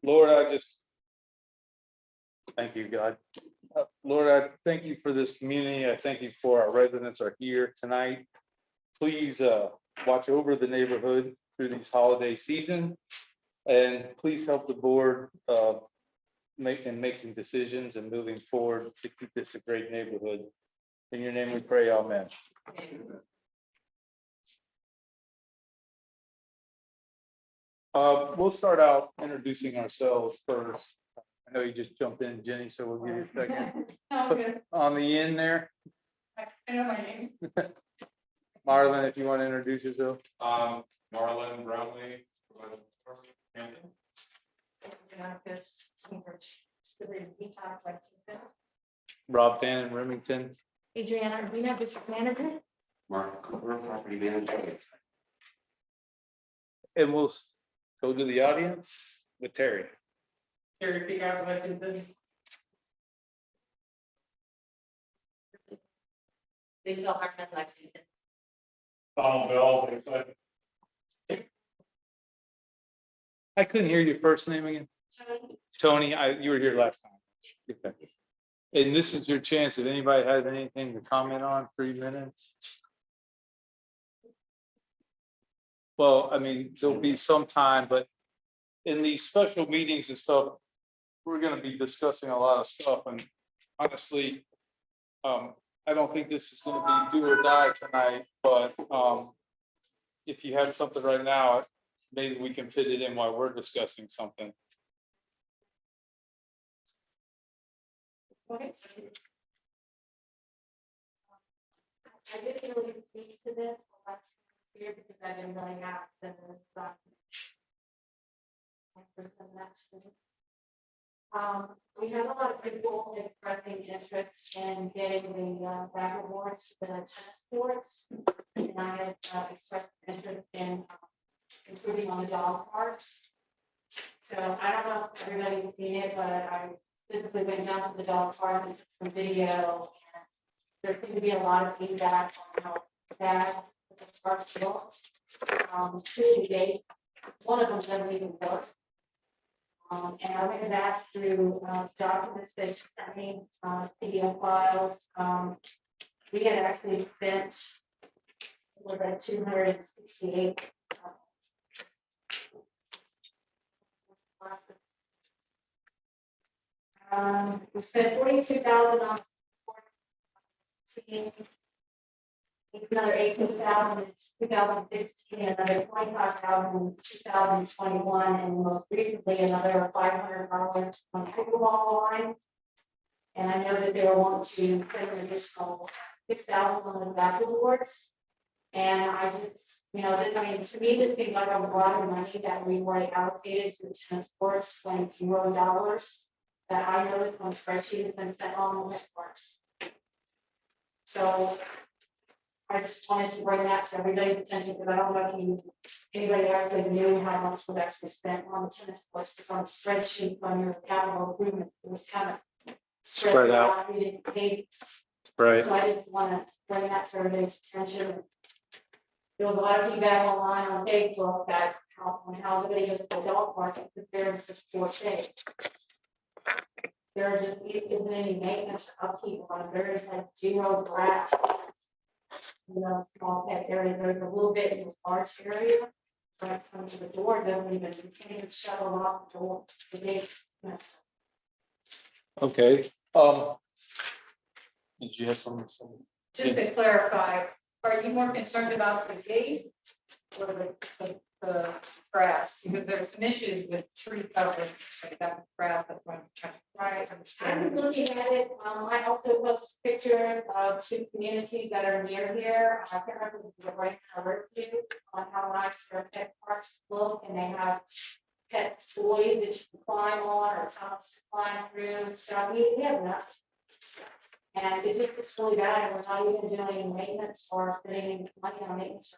Lord, I just thank you, God. Lord, I thank you for this community. I thank you for our residents are here tonight. Please watch over the neighborhood through these holiday season. And please help the board making decisions and moving forward to keep this a great neighborhood. In your name we pray, amen. We'll start out introducing ourselves first. I know you just jumped in, Jenny, so we'll give you a second. Okay. On the end there, I know my name. Marlon, if you want to introduce yourself. Marlon Brownlee. Rob Van in Remington. Adriana, do you have district manager? Mark Cooper, property manager. And we'll go to the audience with Terry. Terry, speak out of Lexington. Please go Hartman, Lexington. I couldn't hear your first name again. Tony, you were here last time. Okay. And this is your chance. If anybody has anything to comment on, 3 minutes. Well, I mean, there'll be some time, but in these special meetings and stuff, we're gonna be discussing a lot of stuff, and honestly, I don't think this is gonna be do or die tonight, but if you have something right now, maybe we can fit it in while we're discussing something. Okay. I didn't really speak to this last year because I didn't really have the. We have a lot of people expressing interest in getting the back awards for the tennis courts. And I have expressed interest in improving on the dog parks. So I don't know if everybody's seen it, but I physically went down to the dog park and took some video. And there seemed to be a lot of feedback on how bad the parks looked. To the date, one of them doesn't even work. And I went back through documents they sent me, PDF files. We had actually spent more than 268. We spent 42,000 on another 18,000 in 2016, another 25,000 in 2021, and most recently another $500 on pickleball lines. And I know that they were wanting to put an additional 6,000 on the backboards. And I just, I mean, to me, this seemed like a lot of money that we already allocated to the tennis courts, like $0 that I noticed on spreadsheet has been sent on the courts. So I just wanted to bring that to everybody's attention because I don't know if anybody actually knew how much was actually spent on the tennis courts, because on the spreadsheet on your capital improvement, it was kind of spread out. We didn't pages. Right. So I just want to bring that to everybody's attention. There was a lot of feedback online on Facebook that how everybody goes to the dog park and they're in such poor shape. There just isn't any maintenance or upkeep on it. There is like zero grass. Small pet area. There's a little bit in the large area. But comes to the door, doesn't even, you can't even shut off the door. The gates. Yes. Okay. Did you have something to say? Just to clarify, are you more concerned about the gate or the grass? Because there were some issues with tree coverage, like that grass that's going to Right. I'm looking at it. I also post pictures of two communities that are near here. I can't remember the right cover view on how nice their pet parks look, and they have pet toys that you can climb on or tunnels to climb through and stuff. We have nothing. And it just looks really bad. We're not even doing maintenance or spending money on maintenance.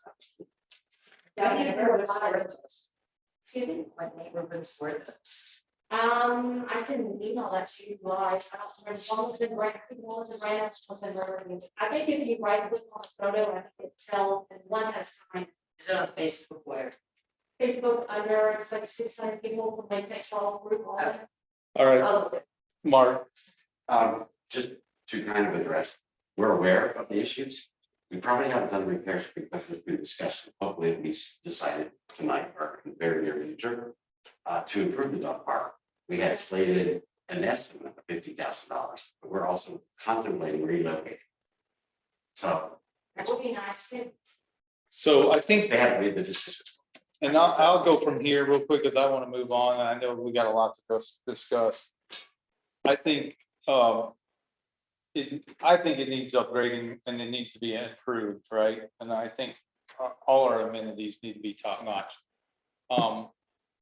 Excuse me? What neighborhoods were those? I can email that to you live. I don't remember. One was in Brand, I think one was in Brand, one was in Riverview. I think if you right click on the photo, I think it tells, and one has time. Is it on Facebook where? Facebook under, it's like 600 people from my sexual group. All right, Oh, Mark, Just to kind of address, we're aware of the issues. We probably haven't done repairs because there's been discussion, hopefully it'll be decided tonight or in the very near future, to improve the dog park. We had slated an estimate of $50,000, but we're also contemplating relocating. So That would be nice too. so I think, they haven't made the decision. and I'll go from here real quick, because I want to move on, and I know we got a lot to discuss. I think, I think it needs upgrading and it needs to be improved, right? And I think all our amenities need to be top notch.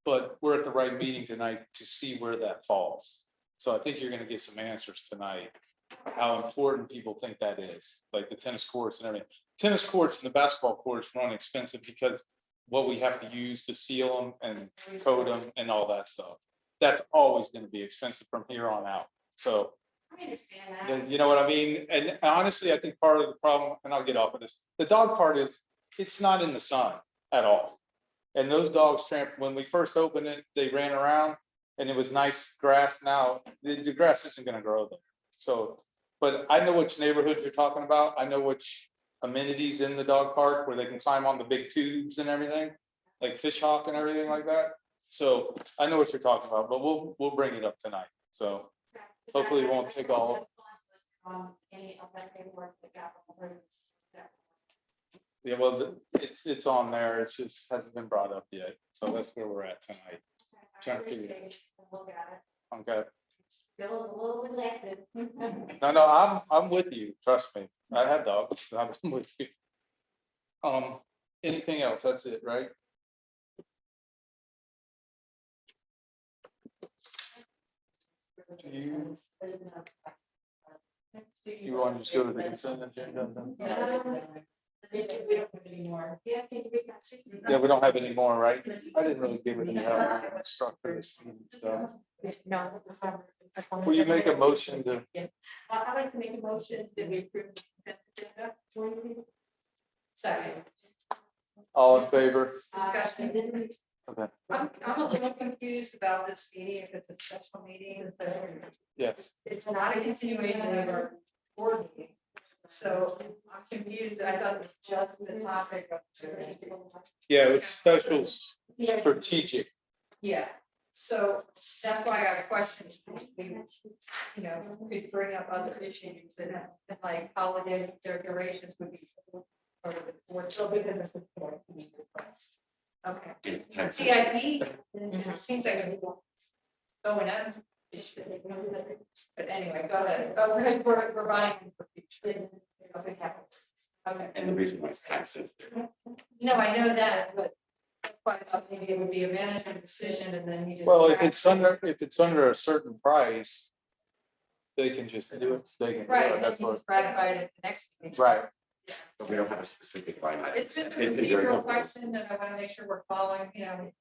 But we're at the right meeting tonight to see where that falls. So I think you're gonna get some answers tonight, how important people think that is, like the tennis courts and everything. Tennis courts and the basketball courts run expensive because what we have to use to seal them and coat them and all that stuff. That's always gonna be expensive from here on out. So I understand that. you know what I mean? And honestly, I think part of the problem, and I'll get off of this, the dog part is, it's not in the sun at all. And those dogs when we first opened it, they ran around and it was nice grass. Now, the grass isn't gonna grow there. So, but I know which neighborhood you're talking about. I know which amenities in the dog park where they can climb on the big tubes and everything, like fish hawk and everything like that. So I know what you're talking about, but we'll bring it up tonight. So. Hopefully it won't take all- Any of that paperwork that got approved. Yeah, well, it's on there. It just hasn't been brought up yet. So that's where we're at tonight. Trying to figure it Look at it. Okay. Feel a little elected. No, I'm with you. Trust me. I have dogs. I'm with you. Anything else? That's it, right? You want to just go to the consent agenda then? Yeah, we don't have any more, right? I didn't really give it any structure this meeting stuff. No. Will you make a motion to, I'd like to make a motion that we approve the consent agenda. second. all in favor? Discussion. Okay, I'm a little confused about this meeting, if it's a special meeting, yes. it's not a continuation of our board meeting. So I'm confused, I thought it was just the topic of. Yeah, it's special strategic. Yeah, so that's why I have questions. You know, could bring up other issues and like holiday, their durations would be. Part of the board, so because of the board meeting request. Okay. It's time. CIP, it seems like a going on issue. But anyway, go ahead. Oh, because we're buying for future. Okay. And the reason why it's time sensitive. No, I know that, but that's why I thought maybe it would be a management decision and then you just. Well, if it's under a certain price, they can just do it. They can do Right, it. and then That's you what, just ratify it at the next meeting. right. But we don't have a specific line item. It's just a It's very procedural helpful. question that I want to make sure we're following, you know.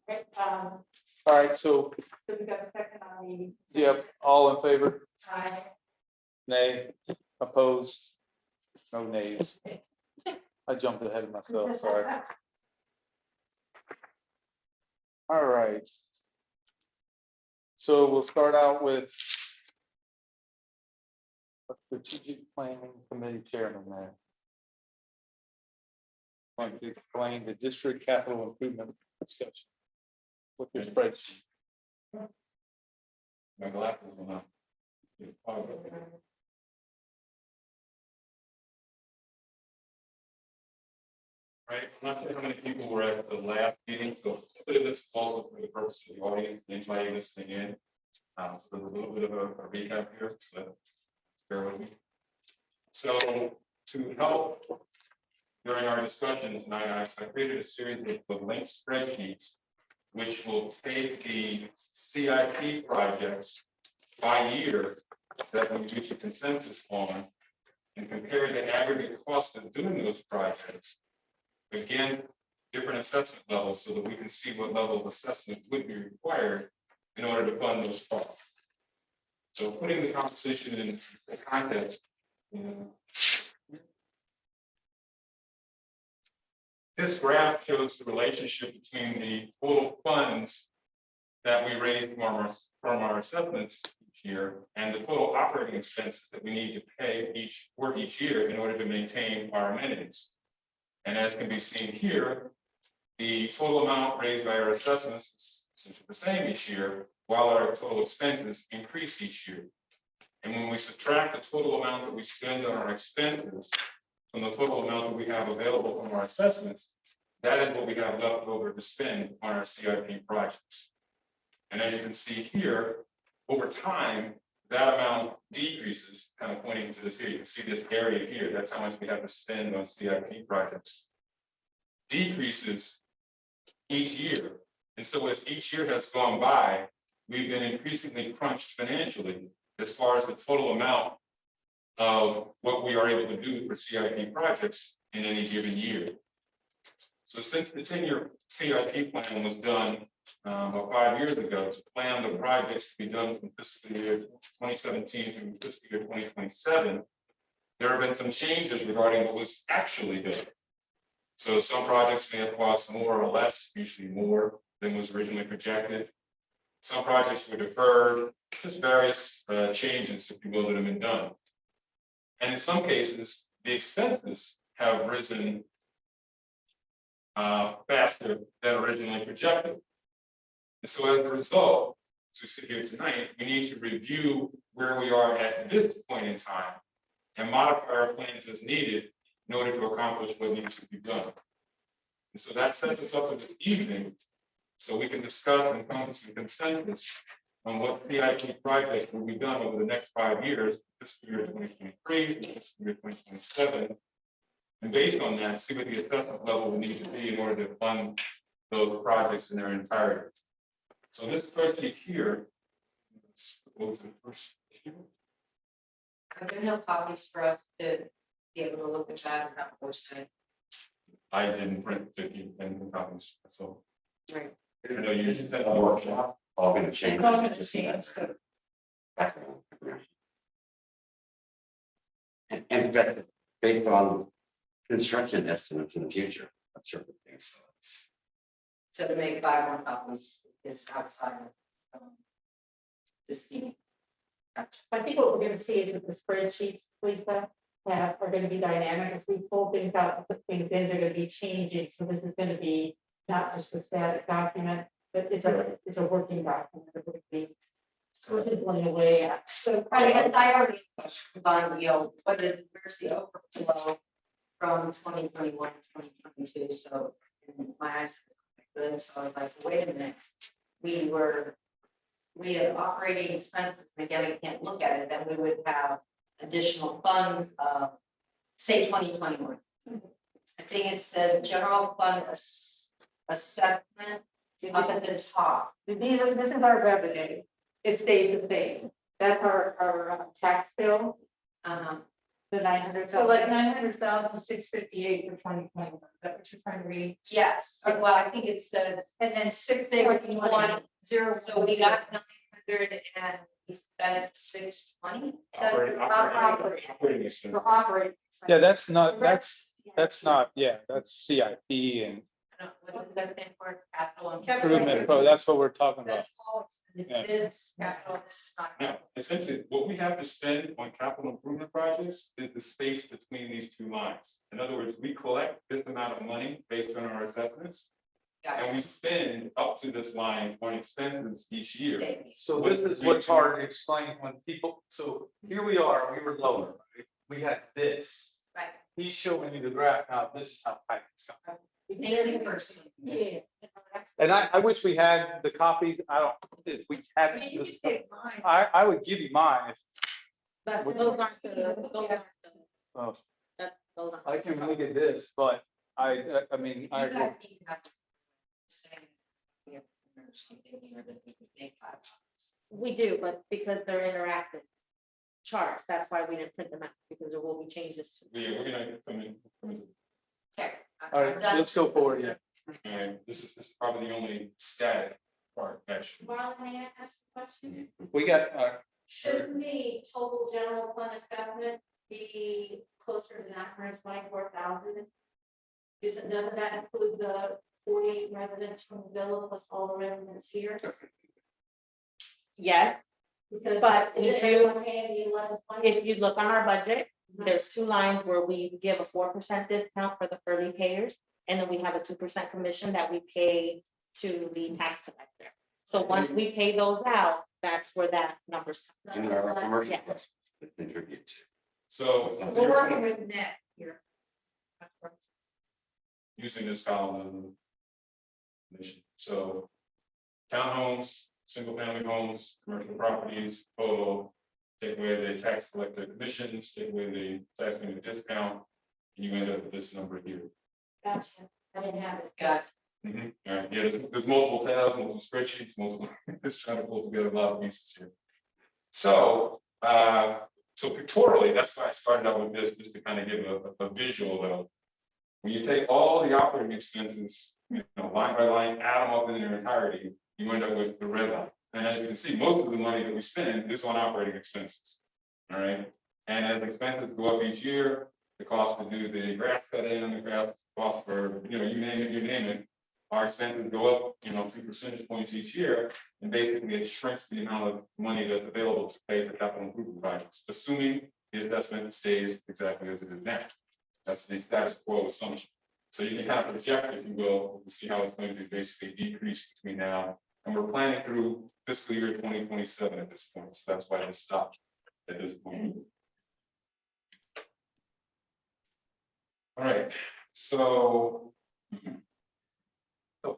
Um, All right, so, so we got a second on the. yep, all in favor? Aye. Nay, opposed? No nays. I jumped ahead of myself, sorry. All right. So we'll start out with a strategic planning committee chairman there. Want to explain the district capital improvement discussion with your spreadsheet. My glasses will not. Right, I'm not sure how many people were at the last meeting, so a bit of this is also for the purpose of the audience, anybody listening in. So there's a little bit of a recap here, but bear with me. So to help during our discussion tonight, I created a series of linked spreadsheets which will take the CIP projects by year that we reach a consensus on and compare the aggregate cost of doing those projects against different assessment levels so that we can see what level of assessment would be required in order to fund those costs. So putting the conversation in context, This graph shows the relationship between the total funds that we raise from our assessments each year and the total operating expenses that we need to pay each year in order to maintain our amenities. And as can be seen here, the total amount raised by our assessments is essentially the same each year, while our total expenses increase each year. And when we subtract the total amount that we spend on our expenses from the total amount that we have available from our assessments, that is what we have left over to spend on our CIP projects. And as you can see here, over time, that amount decreases, kind of pointing to this here. You can see this area here. That's how much we have to spend on CIP projects. Decreases each year. And so as each year has gone by, we've been increasingly crunched financially as far as the total amount of what we are able to do for CIP projects in any given year. So since the 10-year CIP plan was done about 5 years ago to plan the projects to be done from fiscal year 2017 through fiscal year 2027, there have been some changes regarding what was actually done. So some projects may have cost more or less, usually more than was originally projected. Some projects were deferred, just various changes, if you will, that have been done. And in some cases, the expenses have risen faster than originally projected. And so as a result, as we sit here tonight, we need to review where we are at this point in time and modify our plans as needed in order to accomplish what needs to be done. And so that sets us up this evening so we can discuss and come to some consensus on what CIP projects will be done over the next 5 years, fiscal year 2023, fiscal year 2027. And based on that, see what the assessment level will need to be in order to fund those projects in their entirety. So this spreadsheet here, let's go to the first here. Are there no copies for us to be able to look at that and have a website? I didn't print 50 and copies, so. Right. I know you used that. Workshop, all gonna change. It's all gonna change, so Background information. And that's based on construction estimates in the future of certain things, so it's. so to make 5 more copies is outside of this meeting. I think what we're gonna see is that the spreadsheets, Lisa, are gonna be dynamic. As we pull things out, and put things in, they're gonna be changing. So this is gonna be not just a static document, but it's a working document. It would be scribbling away. So I guess I already questioned on, what is, where's the overflow from 2021 to 2022? So in my eyes, good. So I was like, wait a minute, we have operating expenses, and again, I can't look at it, then we would have additional funds of, say, 2021. I think it says general fund assessment up at the top. This is our revenue. It stays the same. That's our tax bill, the 900. So like 900,658 for 2021. Is that what you're trying to read? Yes, well, I think it says, And then 641, so we got 900 and we spent 620. Operating expenses. For operating. Yeah, that's not, yeah, that's CIP and I don't know, what does that stand for? Capital and improvement pro, that's what we're talking about. That's all. Yeah. It is capital, this is not. Now, essentially, what we have to spend on capital improvement projects is the space between these two lines. In other words, we collect this amount of money based on our assessments, and we spend up to this line on expenses each year. So this is what's hard to explain when people, so here we are, we were lower, right? We had this. Right. He's showing you the graph now, this is how high it's going. Thank you, person. Yeah. And I wish we had the copies, I don't, if we had You this, can take mine. I would give you mine if, But those aren't the, oh, those aren't. I can look at this, but I mean, You I. guys need to have to say, we have something here that we could make 5 copies. We do, but because they're interactive charts, that's why we didn't print them out, because there will be changes to. Yeah, we're gonna come in. Okay. All right, let's go forward, yeah. And this is probably the only static part, actually. Marlon, may I ask a question? We got, Shouldn't the total general fund assessment be closer to 924,000? Doesn't that include the 48 residents from the villa plus all the residents here? Yes, Because But is we it do- everyone paying the 1120? if you look on our budget, there's 2 lines where we give a 4% discount for the early payers. And then we have a 2% commission that we pay to the tax collector. So once we pay those out, that's where that number's. In our commercial Yeah. customers that contribute to. So. We're working with net here. That's right. Using this column. So townhomes, single family homes, commercial properties, total, take away the tax collector commissions, take away the tax payment discount, and you end up with this number here. Gotcha. I didn't have it. Got All right, yeah, there's multiple tabs, multiple spreadsheets, multiple, just trying to pull together a lot of pieces here. So, so pictorially, that's why I started out with this, just to kind of give a visual of. When you take all the operating expenses, line by line, add them up in their entirety, you end up with the red line. And as you can see, most of the money that we spend is on operating expenses. All right, and as expenses go up each year, the cost to do the grass cutting and the grass cost for, you name it, our expenses go up, 2 percentage points each year, and basically it shrinks the amount of money that's available to pay for capital improvement projects, assuming the assessment stays exactly as it is now. That's the status quo assumption. So you can kind of project, if you will, to see how it's going to basically decrease between now, and we're planning through fiscal year 2027 at this point, so that's why this stopped at this point. All right, so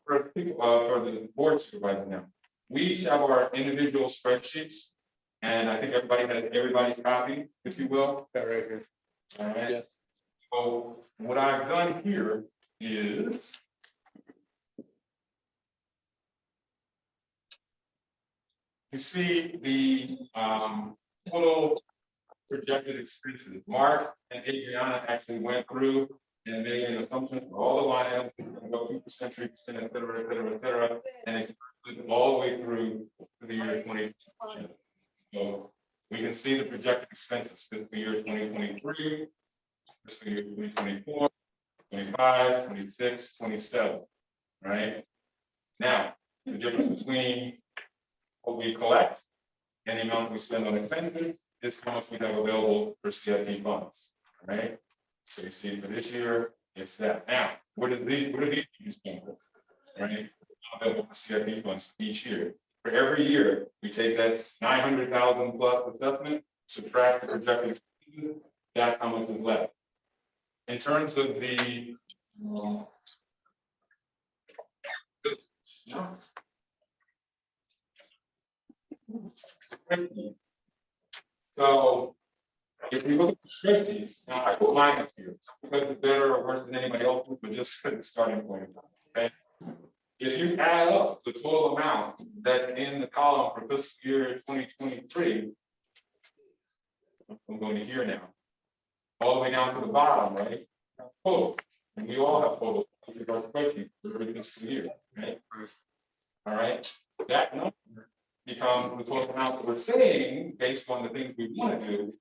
for people, for the board supervisor now, we each have our individual spreadsheets, and I think everybody has everybody's copy, if you will. That right here. All right. Yes. So what I've done here is. You see the total projected expenses. Mark and Adriana actually went through and made an assumption for all the line items, go 2%, 3%, et cetera, et cetera, et cetera, and it all the way through to the year 2020. So we can see the projected expenses fiscal year 2023, fiscal year 2024, 25, 26, 27, right? Now, the difference between what we collect and the amount we spend on expenses is how much we have available for CIP funds, right? So you see for this year, it's that. Now, what are these used for? Right? Available for CIP funds each year. For every year, we take that 900,000 plus assessment, subtract the projected expenses, that's how much is left. In terms of the so if we look at the spreadsheets, now I put mine up here because it's better or worse than anybody else's, but just at the starting point. Okay. If you add up the total amount that's in the column for fiscal year 2023, I'm going to here now, all the way down to the bottom, right? Total, and we all have total with our spreadsheet for the fiscal year, right? All right, that number becomes the total amount that we're saying based on the things we want to do.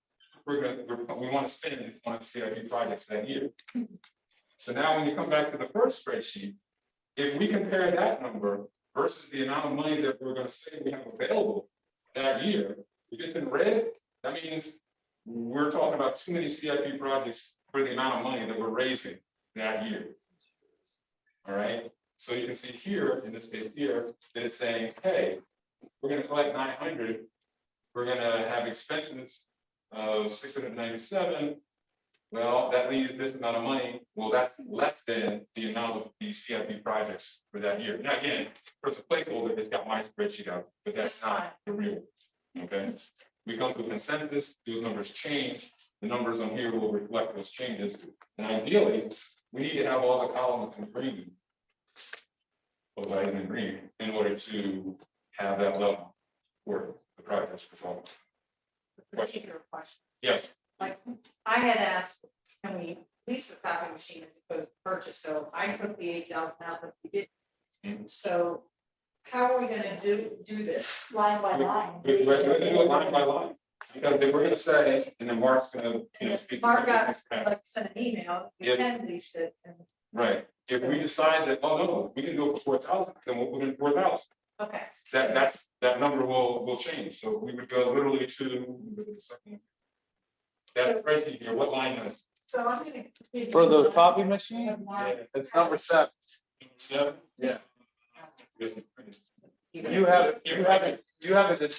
We want to spend on CIP projects that year. So now when you come back to the first spreadsheet, if we compare that number versus the amount of money that we're going to say we have available that year, if it's in red, that means we're talking about too many CIP projects for the amount of money that we're raising that year. All right, so you can see here, in this case here, that it's saying, hey, we're going to collect 900, we're going to have expenses of 697. Well, that leaves this amount of money. Well, that's less than the amount of these CIP projects for that year. Now, again, for a placeholder, it's got my spreadsheet out, but that's not the real. Okay, we come to a consensus, those numbers change. The numbers on here will reflect those changes. And ideally, we need to have all the columns in green, in green, in order to have that level for the project's performance. particular question. Yes. Like, I had asked, can we lease a copy machine as opposed to purchase? So I took the 8,000 out, but we didn't. So how are we gonna do this? Line by line. We're going to do it line by line. Because if we're going to say, and then Mark's going to, And if speak. Mark got, like, sent an email, we If- can lease it, and Right, if we decide that, oh, no, we can go for 4,000, then we'll put in 4,000. Okay. That number will change, so we would go literally to. That spreadsheet here, what line is? So I'm gonna. For the copy machine, it's number 7. 7? Yeah. Yeah, You have it,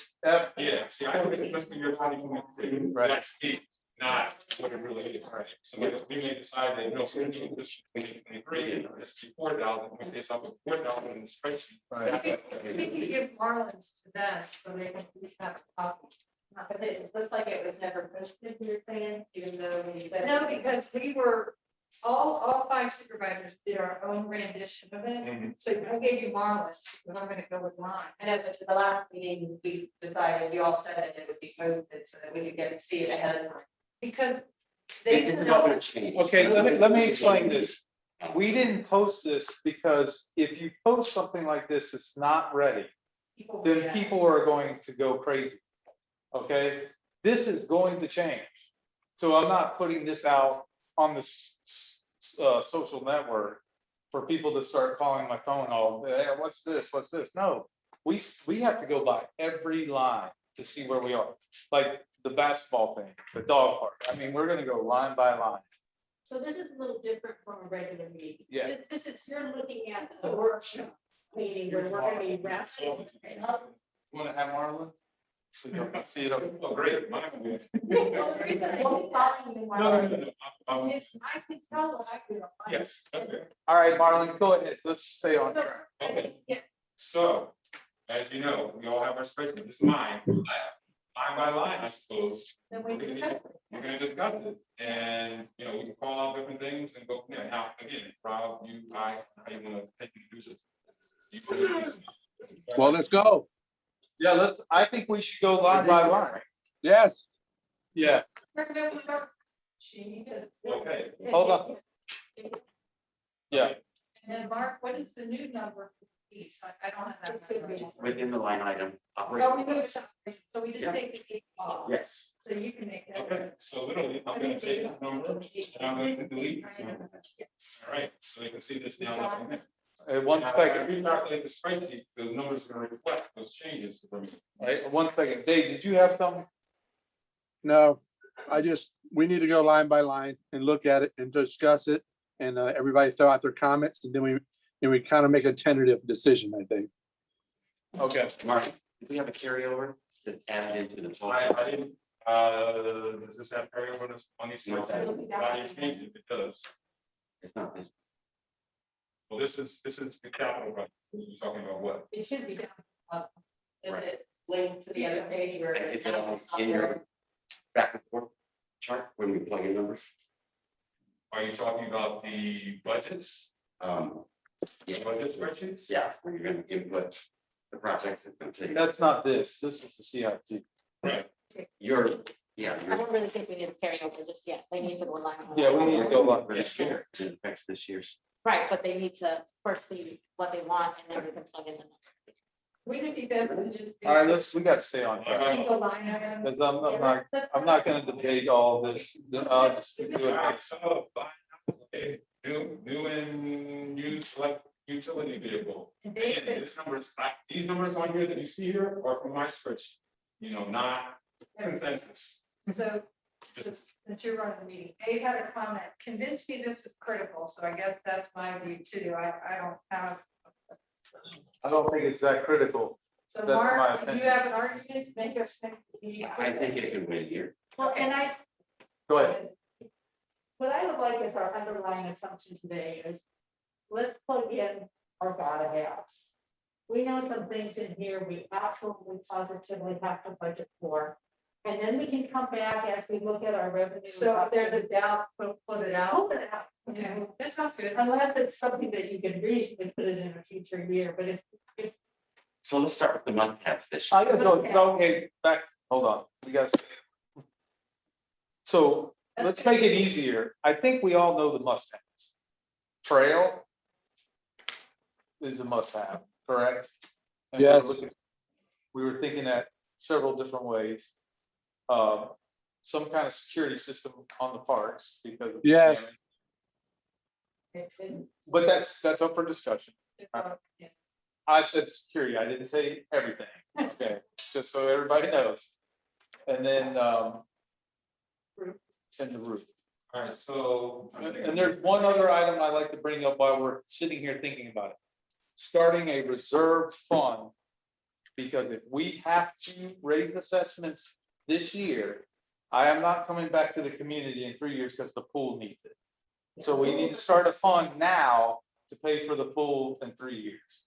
yeah, see, I don't think it must be your 2022, Right. that's it, not what it really is, right? So we may decide that, no, so we're gonna do this 2023, it's 4,000, we pay something 4,000 in the spreadsheet. We can give Marlins to them, so they can have a copy. Because it looks like it was never posted, you're saying, even though we said. No, because we were, all 5 supervisors did our own rendition of it. Mhm. So I gave you Marlins, because I'm gonna go with mine. And at the last meeting, we decided, you all said that it would be posted so that we could see it ahead of time. Because they It's said not gonna no. change. Okay, let me explain this. We didn't post this because if you post something like this, it's not ready, then Yeah. people are going to go crazy. Okay, this is going to change. So I'm not putting this out on this social network for people to start calling my phone, oh, hey, what's this? What's this? No, we have to go by every line to see where we are. Like the basketball thing, the dog park. I mean, we're gonna go line by line. So this is a little different from a regular meeting. Yeah. This is, you're looking at the workshop meeting where we're gonna be wrestling. Want to have Marlon? So you can see it. Oh, great. Mine will be- Well, the reason I was talking to No, no, no, Marlins no, I'm- is I could tell what I do. yes, that's good. All right, Marlon, go ahead. Let's stay on track. Okay. Yeah. So, as you know, we all have our spreadsheet, this is mine, line by line, I suppose. Then we discuss it. We're gonna discuss it, and, you know, we can call out different things and go, yeah, now, again, Rob, you, how you wanna take and do this? You wanna do this? Well, let's go. Yeah, I think we should go line by line. Yes. Yeah, She does. Okay, hold on. Yeah, And then Mark, what is the new number for these? I don't have that. number. Within the line item. Oh, we operating moved costs. something, so we just Yeah. take the 8 off, Yes. so you can make that. okay, so literally, I'm gonna take this number, and I'm going to delete this number. All right, so you can see this now. one Now, second, if you calculate the spreadsheet, those numbers are gonna reflect those changes for me. right, 1 second. Dave, did you have something? No, we need to go line by line and look at it and discuss it. And everybody throw out their comments and then we kind of make a tentative decision, I think. Okay, Mark, do we have a carryover that's added into the total? I didn't, does this have carryover on these? No. Why do you change it? It does. It's not this. Well, this is the capital, right? You're talking about what? It should be down. Is Right. it linked to the other page or? Is it all in your back and forth chart when we plug in numbers? Are you talking about the budgets? Yeah, Budget spreadsheets? yeah, where you're gonna input the projects. It's gonna take. that's not this. This is the CIP. Right. Yeah, I you're. don't really think we need to carry over just yet. They need to go line. by Yeah, we line. need to go line. For this year, it affects this year's. Right, but they need to first see what they want and then we can plug in the number. Wouldn't it be best to just? do- All right, we got to stay on track. Single line items? Because I'm not gonna debate all this. I'll just do All right, it. so, okay, new and used like utility vehicle. And Again, David, this numbers, these numbers on here that you see here are from my spreadsheet, you know, not consensus. so Just- since you're running the meeting, Dave had a comment, convinced me this is critical, so I guess that's my view too. I don't have. I don't think it's that critical. So That's my Mark, do you opinion. have an argument to make us think? I think it can win here. Well, and Go ahead. what I would like is our underlying assumption today is, let's plug in our data apps. We know some things in here we absolutely positively have to budget for. And then we can come back as we look at our revenue. So if there's a doubt, put it out. Put it out. Okay, that sounds good. Unless it's something that you can reasonably put it in a future year, but if So let's start with the must-haves this year. I gotta go, okay, back, hold on, we gotta. So let's make it easier. I think we all know the must-haves. Trail is a must-have, correct? And we were Yes. looking- We were thinking at several different ways. Some kind of security system on the parks because. of Yes. But that's up for discussion. Yeah. I said security, I didn't say everything, okay, just so everybody knows. And then, and the roof. All right, so. And there's one other item I'd like to bring up while we're sitting here thinking about it. Starting a reserve fund. Because if we have to raise assessments this year, I am not coming back to the community in 3 years because the pool needs it. So we need to start a fund now to pay for the pool in 3 years.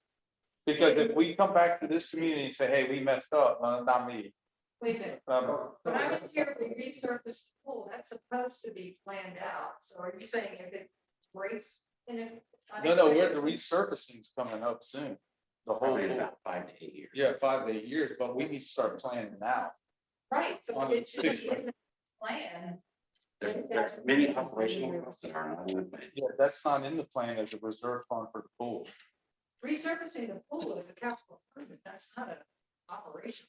Because if we come back to this community and say, hey, we messed up, not me. Wait a minute. When I was here, we resurfaced the pool. That's supposed to be planned out. So are you saying if it breaks in it? No, we're the resurfacing's coming up soon. The whole Probably in pool. about 5 to 8 years. Yeah, 5 to 8 years, but we need to start planning now. Right, so On it should fixed be in the plan. There's many operational costs that are not in the plan. Yeah, that's not in the plan as a reserve fund for the pool. Resurfacing the pool is a capital improvement. That's not an operation.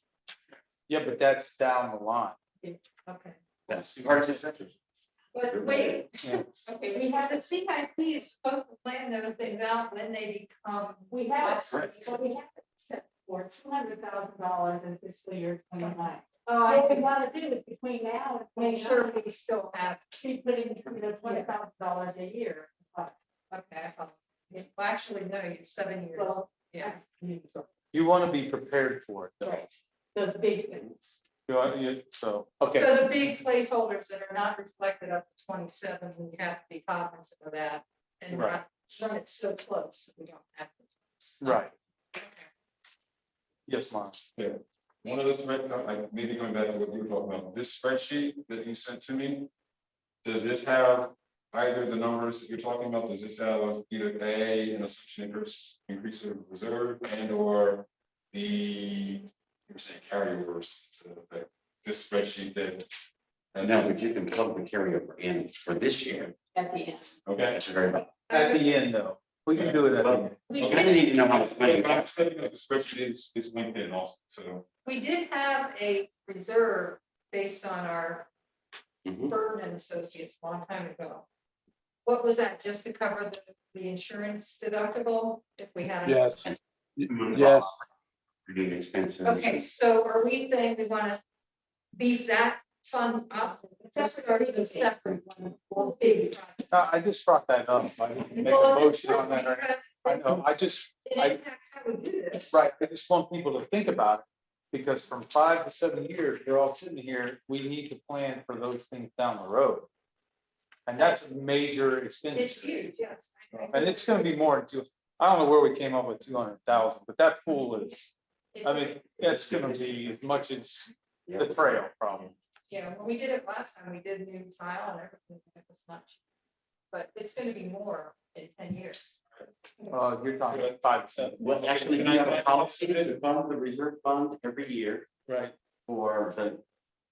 Yeah, but that's down the line. Okay. That's part of the sector. But wait, Yeah. okay, we have the CIP is supposed to plan those things out when they become. We have, Correct. but we have to set for $200,000 in fiscal year 29. Oh, I What we see. want to do is between now and Make sure we still have, keep putting, $20,000 a year. okay, I follow. Well, actually, no, you 7 years, Well, yeah. You want to be prepared for it, though. Right, those big things. So, okay, So the big placeholders that are not reflected up to 27, we have to be cognizant of that. And Right. not run it so close, that we don't have to. right. Okay. Yes, Lon. Yeah, one of those, like, maybe going back to what you were talking about, this spreadsheet that you sent to me. Does this have either the numbers that you're talking about, does this have either A, an assumption increase of reserve and or the, you're saying carryovers to the, this spreadsheet that. has- Now, but you can plug the carryover in for this year. At the end. Okay. That's very much. At the end, though, we can do it at the end. We You kind of did, need to know how much money you But I'm got. saying that the spreadsheet is linked in also, so. we did have a reserve based on our Mhm. Burton and Associates a long time ago. What was that, just to cover the insurance deductible if we had? a- Yes, Mhm. yes. Pretty expensive. Okay, so are we saying we want to beef that fund up? Just start a separate one, or big project? I just brought that up. I didn't make a Well, it's motion on that. Or because I know, I just, it I, impacts how we do this. right, I just want people to think about it. Because from 5 to 7 years, they're all sitting here, we need to plan for those things down the road. And that's a major It's expenditure. huge, yes. And it's gonna be more than two, I don't know where we came up with 200,000, but that pool is, I mean, it's gonna be as much as the trail problem. Yeah, when we did it last time, we did new tile and everything, it was much. But it's gonna be more in 10 years. You're talking about 5 to 7, Well, actually, we have a policy to fund the reserve fund every year right? for the.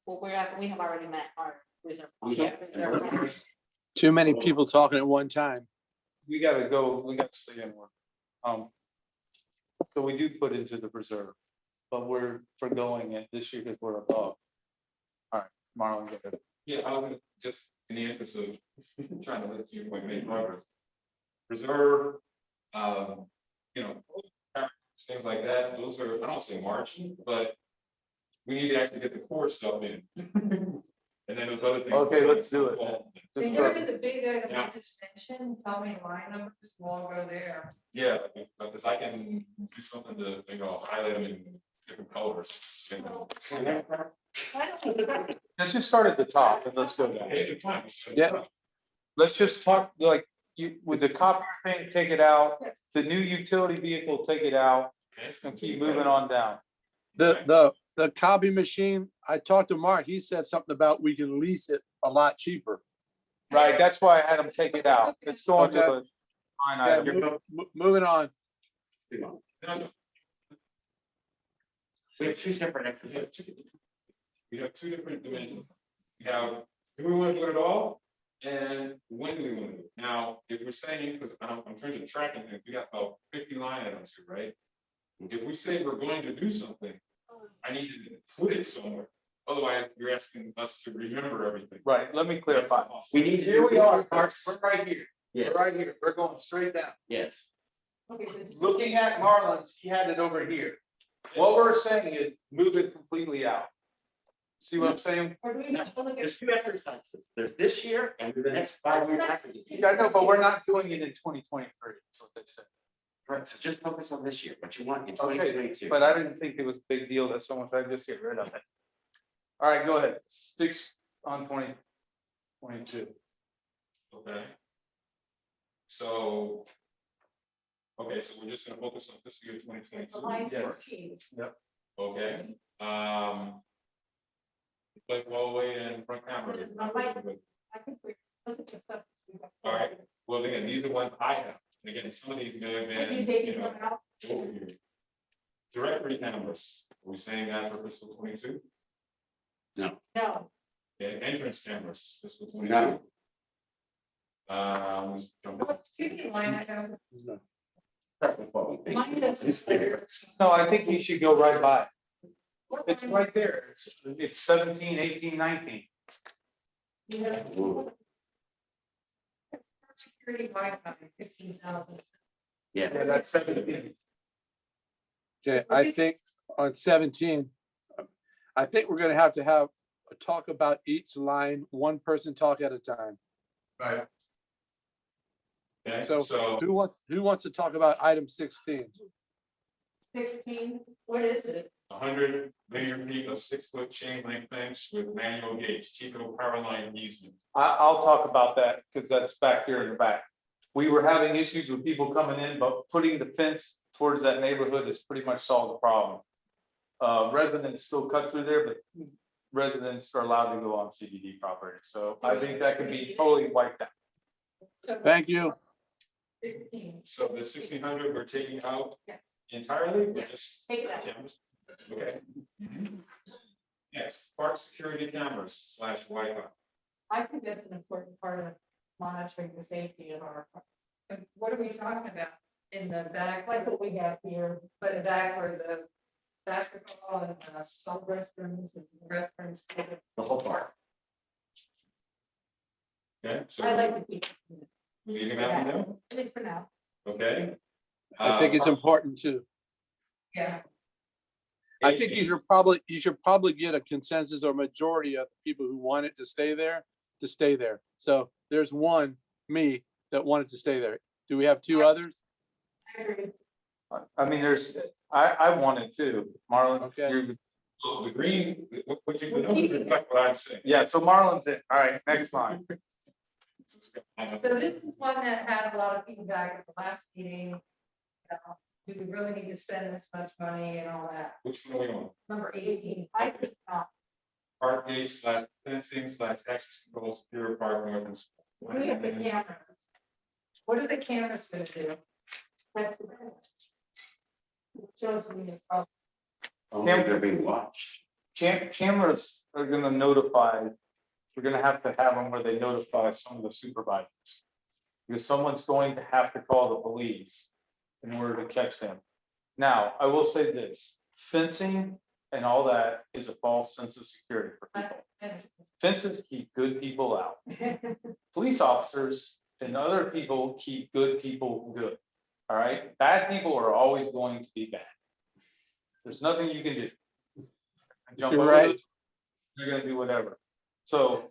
Well, we have already met our reserve. Yeah. reserve. Too many people talking at one time. We gotta go, we gotta stay in work. So we do put into the reserve, but we're forgoing it this year because we're above. All right, Marlon, go ahead. Yeah, I was just in the interest of trying to let you point make progress. Reserve, you know, things like that, those are, I don't say marching, but we need to actually get the core stuff in. And then those other things. Okay, let's do it. So here is the big item I just mentioned, tell me line numbers, we'll all go there. Yeah, because I can do something to, you know, highlight them in different colors. Let's just start at the top and let's go down. Yeah. Let's just talk, like, you, with the copy thing, take it out, the new utility vehicle, take it out, and keep moving on down. The copy machine, I talked to Mark, he said something about we can lease it a lot cheaper. Right, that's why I had them take it out. It's going to Okay. the line Okay, item. moving on. We have two separate exercises. We have two different dimensions. We have, do we want to do it all? And when do we want to do it? Now, if we're saying, because I'm trying to track it, we got about 50 line items here, right? If we say we're going to do something, I need to put it somewhere. Otherwise, you're asking us to remember everything. Right, let me clarify. We need to. Here we are, Mark. we're right here. Yes, right here, we're going straight down. yes. Okay, so Looking at Marlins, he had it over here. What we're saying is move it completely out. See what I'm saying? or do we have to look at? There's two exercises. There's this year and the next 5 years after. Yeah, I know, but we're not doing it in 2023, that's what they said. Right, so just focus on this year, what you want in Okay, 2022. but I didn't think it was a big deal that someone said just get rid of it. All right, go ahead, 6 on 2022. Okay. So. Okay, so we're just gonna focus on fiscal year 2022. Yes. 14. Okay, like all the way in front camera. I think we look at the stuff. All right. Well, again, these are ones I have, and again, some of these may have Are you been, taking you know, them out? over here. Directory cameras, are we saying that for fiscal 22? No, Okay, entrance cameras, fiscal 22. No. Jump up. Excuse me, line item. That's what we think. mine is. No, I think you should go right by. It's right there, it's 17, 18, 19. Ooh, Security Wi-Fi, 15,000. Yeah, Yeah, that's 17. Okay, I think on 17, I think we're gonna have a talk about each line, one person talk at a time. Right. Okay, So so, who wants to talk about item 16? 16, what is it? 100 linear feet of 6-foot chain link fence with manual gates, Chico power line easement. I'll talk about that because that's back here in the back. We were having issues with people coming in, but putting the fence towards that neighborhood has pretty much solved the problem. Residents still cut through there, but residents are allowed to go on CBD property. So I think that could be totally wiped out. So Thank you. 16. So the 1,600 we're taking out Yeah. entirely, or just? Take it out. cameras? Okay. Next, park security cameras / Wi-Fi. I think that's an important part of monitoring the safety of our, And what are we talking about in the back, like what we have here. but the back where the basketball and some restrooms and restrooms? the whole park. Okay, so I like to keep, we're leaving that one there, at least for now. okay? I think it's Park- important too. Yeah, I think you should probably get a consensus or majority of the people who want it to stay there. So there's one, me, that wanted to stay there. Do we have two others? I agree. I mean, I wanted to, Marlon. Okay. you're- Well, the green, what you know, reflect what I'm saying. Yeah, so Marlon's it. All right, next line. so this is one that had a lot of feedback at the last meeting. Do we really need to spend this much money and all that? Which one are we on? Number 18. I think not. Park gates / fencing / access control, secure park north and. south. We have the cameras. What are the cameras going to do? That's the benefit. It shows me the problem. Only they're being watched. Cameras are gonna notify, we're gonna have to have them where they notify some of the supervisors. Because someone's going to have to call the police in order to catch them. Now, I will say this, fencing and all that is a false sense of security for people. Fences keep good people out. Police officers and other people keep good people good. All right, bad people are always going to be bad. There's nothing you can do. Jump You're over right. those, you're gonna do whatever. So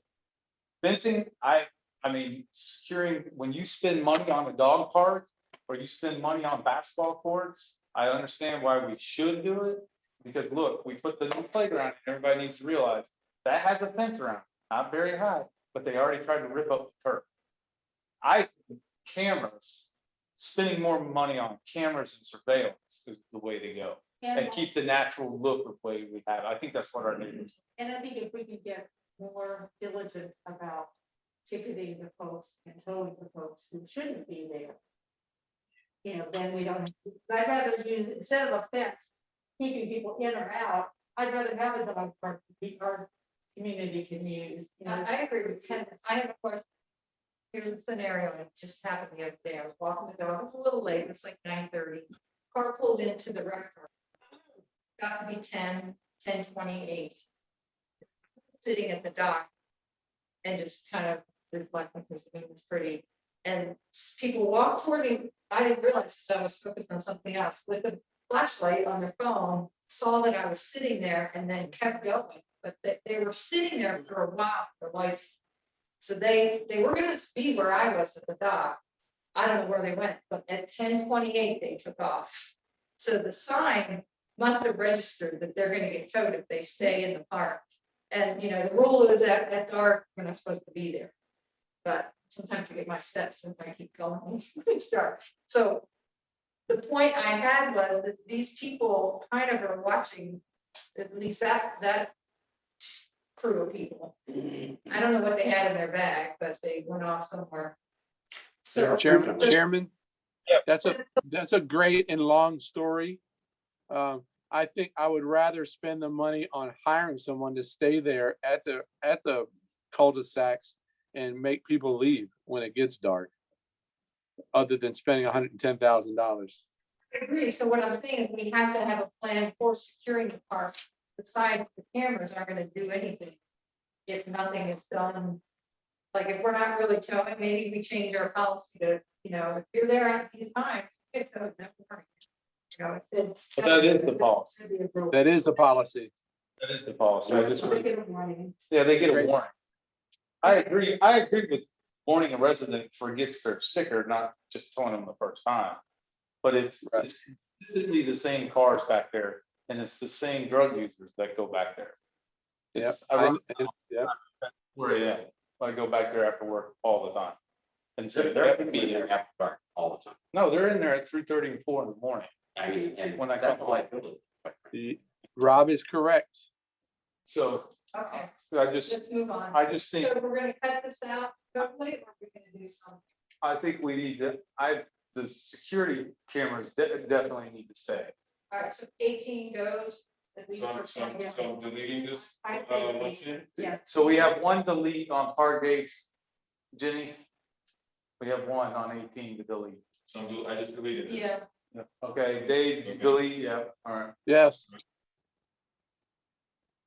fencing, I mean, securing, when you spend money on a dog park or you spend money on basketball courts, I understand why we should do it. Because look, we put the new playground, and everybody needs to realize that has a fence around, it, not very high, but they already tried to rip up the turf. Cameras, spending more money on cameras and surveillance is the way to go. And keep the natural look of the way we have. I think that's what our neighbors. And I think if we can get more diligent about ticketing the folks and towing the folks who shouldn't be there. Then we don't, I'd rather use, instead of a fence, keeping people in or out, I'd rather have a dog park that our community can use. I agree with Ken. I have a question. Here's a scenario, and it just happened the other day. I was walking the dog, it was a little late, it's like 9:30. Car pulled into the rec park. Got to be 10:28. Sitting at the dock and just kind of reflecting, because it was pretty And people walked toward me, I didn't realize, because I was focused on something else, with the flashlight on their phone, saw that I was sitting there and then kept going. But they were sitting there for a while, for lights. So they were gonna be where I was at the dock. I don't know where they went, but at 10:28 they took off. So the sign must have registered that they're gonna get towed if they stay in the park. And, you know, the rule is at dark, we're not supposed to be there. But sometimes I get my steps and I keep going, it's dark. So the point I had was that these people kind of are watching, at least that crew of people. I don't know what they had in their bag, but they went off somewhere. So. Chairman, Yeah. that's a great and long story. I think I would rather spend the money on hiring someone to stay there at the cul-de-sacs and make people leave when it gets dark, other than spending $110,000. I agree. So what I'm saying is we have to have a plan for securing the park. Besides, the cameras aren't gonna do anything if nothing is done. Like, if we're not really towing, maybe we change our policy to, you know, if you're there at these times, get towed, no worry. You know, But that is the policy. That is the policy. That is the policy. I just, They get a warning. yeah, they get a Great. warning. I agree with warning a resident forgets their sticker, not just towing them the first time. But it's consistently the same cars back there, and it's the same drug users that go back there. Yep. It's- I run Yep. where I am. I go back there after work all the time. And so They're gonna be there after dark all the time. no, they're in there at 3:30 and 4 in the morning. I mean, and When I that's come the liability. Rob is correct. So Okay, I just move on. think, So we're gonna cut this out totally, or we're gonna do something? I think we need to, the security cameras definitely need to stay. All right, so 18 goes. At least for So I'm 20. deleting this, I say motion. Yes. So we have one delete on Park Gates. Jenny? We have one on 18 to delete. So I just deleted this. Yeah, Okay, Dave, delete, yeah, all right. Yes.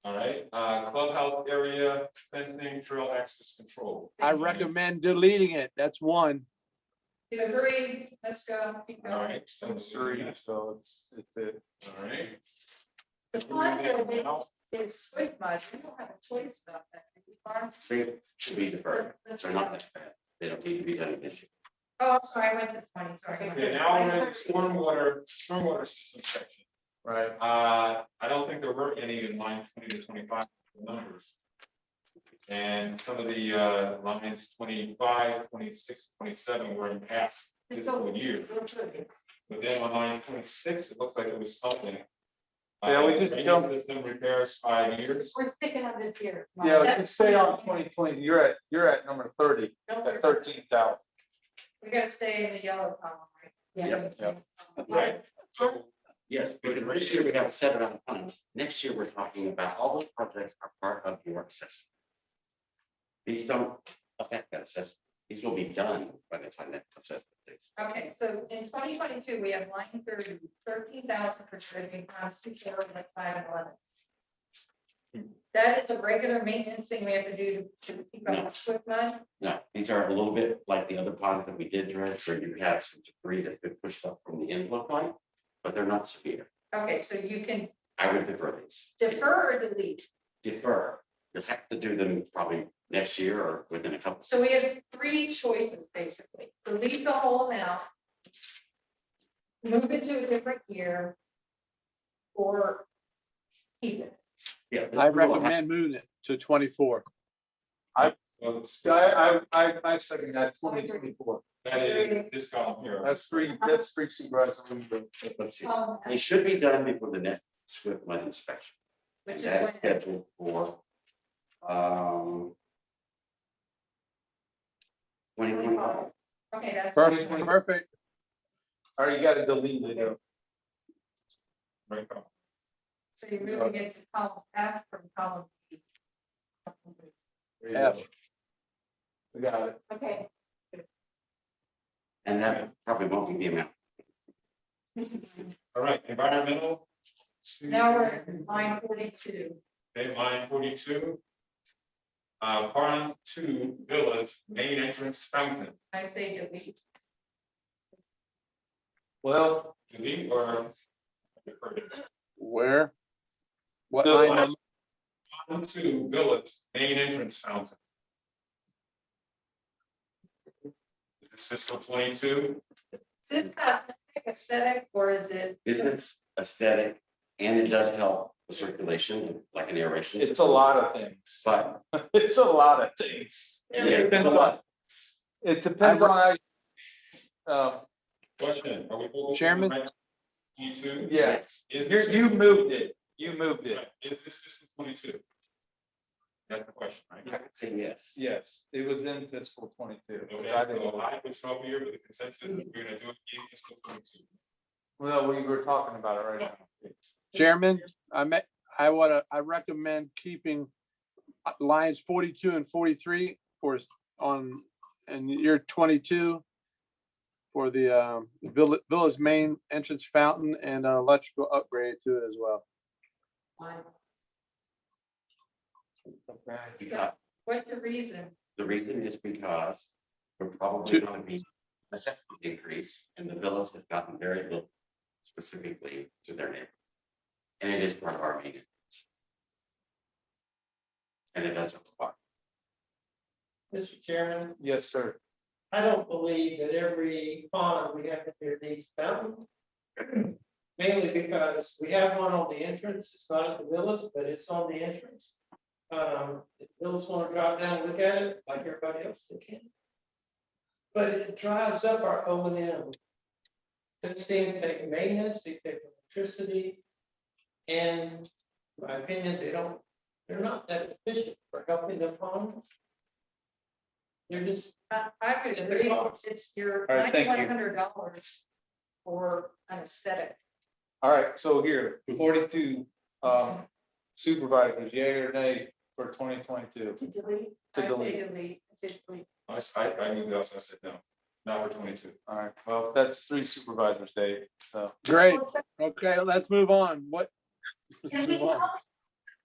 All right, clubhouse area, fencing, trail access control. I recommend deleting it. That's one. you agree? Let's go. Keep All going. right, so That's three, so it's it. All right. The fun building is squid mud. We don't have a choice about that. They should be deferred. They're not that bad. They don't need to be done this year. Oh, I'm sorry, I went to 20, sorry. Okay, now we're in stormwater system section. Right. I don't think there were any in line 20 to 25 numbers. And some of the lines 25, 26, 27 were in past fiscal year. But then on line 26, it looks like it was something. Yeah, we just drainage jumped. System repairs 5 years. We're sticking on this year. Yeah, let's stay on 2020. You're at number 30, at 13,000. We gotta stay in the yellow column, right? Yep. Right. So Yes, because this year we have 7 on funds. Next year, we're talking about all those projects are part of your assessment. These don't affect that assessment. These will be done by the time that assessment takes. Okay, so in 2022, we have line 30, 13,000 for dredging, constitution like 5 and 11. That is a regular maintenance thing we have to do to keep up with swift mud. No, these are a little bit like the other ponds that we did dredge, where you have some debris that's been pushed up from the inflow pipe, but they're not severe. Okay, so you can I would defer these. defer or delete. Defer. You'll have to do them probably next year or within a couple. So we have 3 choices, basically. Delete the whole amount. Move it to a different year. Or keep it. Yeah. I recommend moving it to 24. I second that 2024. that is this column here. That's three supervisors. Let's see. They should be done before the next swift mud inspection. Which And is that is when- scheduled for 2025. Okay, that's. Perfect, perfect. Or you gotta delete it. Right column. So you're moving it to column F from column B. F. We got it. Okay. And that probably won't be the amount. All right, environmental. Now we're at line 42. Okay, line 42. Pond 2 Villas main entrance fountain. I say delete. Well, Delete or? Where? What The line line- number? Pond 2 Villas main entrance fountain. Is this fiscal 22? Is this cosmetic aesthetic or is it? It's aesthetic and it does help the circulation, like an aeration. it's a lot of things. But It's a lot of things. yeah, It depends on, it depends on how. Question, are we? focusing Chairman? on E2? Yes, Is you, this you fiscal- moved it, you moved it. Right, is this fiscal 22? That's the question, right? I would say yes. Yes, it was in fiscal 22. Okay, I so didn't- I would show up here with the consensus, we're gonna do it in fiscal 22. Well, we were talking about it right now. Chairman, I recommend keeping lines 42 and 43 and year 22 for the villa's main entrance fountain and electrical upgrade to it as well. Okay. Because What's the reason? the reason is because we're probably going to be assessment increase and the villas have gotten very little specifically to their neighbor. And it is part of our maintenance. And it does apply. Mr. Chairman, Yes, sir. I don't believe that every pond we have to do needs fountain. Mainly because we have one on the entrance, it's not at the villas, but it's on the entrance. If villas want to drop down and look at it, like everybody else, they can. But it drives up our O and M. Those things take maintenance, they take electricity. And in my opinion, they're not that efficient for helping the pond. They're just, I would It's a agree, cost. it's your All right, thank you. $9,100 for an aesthetic. All right, so here, 42 supervisors, yay or nay for 2022? To delete. To I say delete. delete, I say delete. I moved also, I said no, not for 22. All right, well, that's 3 supervisors, Dave, so. Great. Okay, let's move on. What? Can let's we move on. help?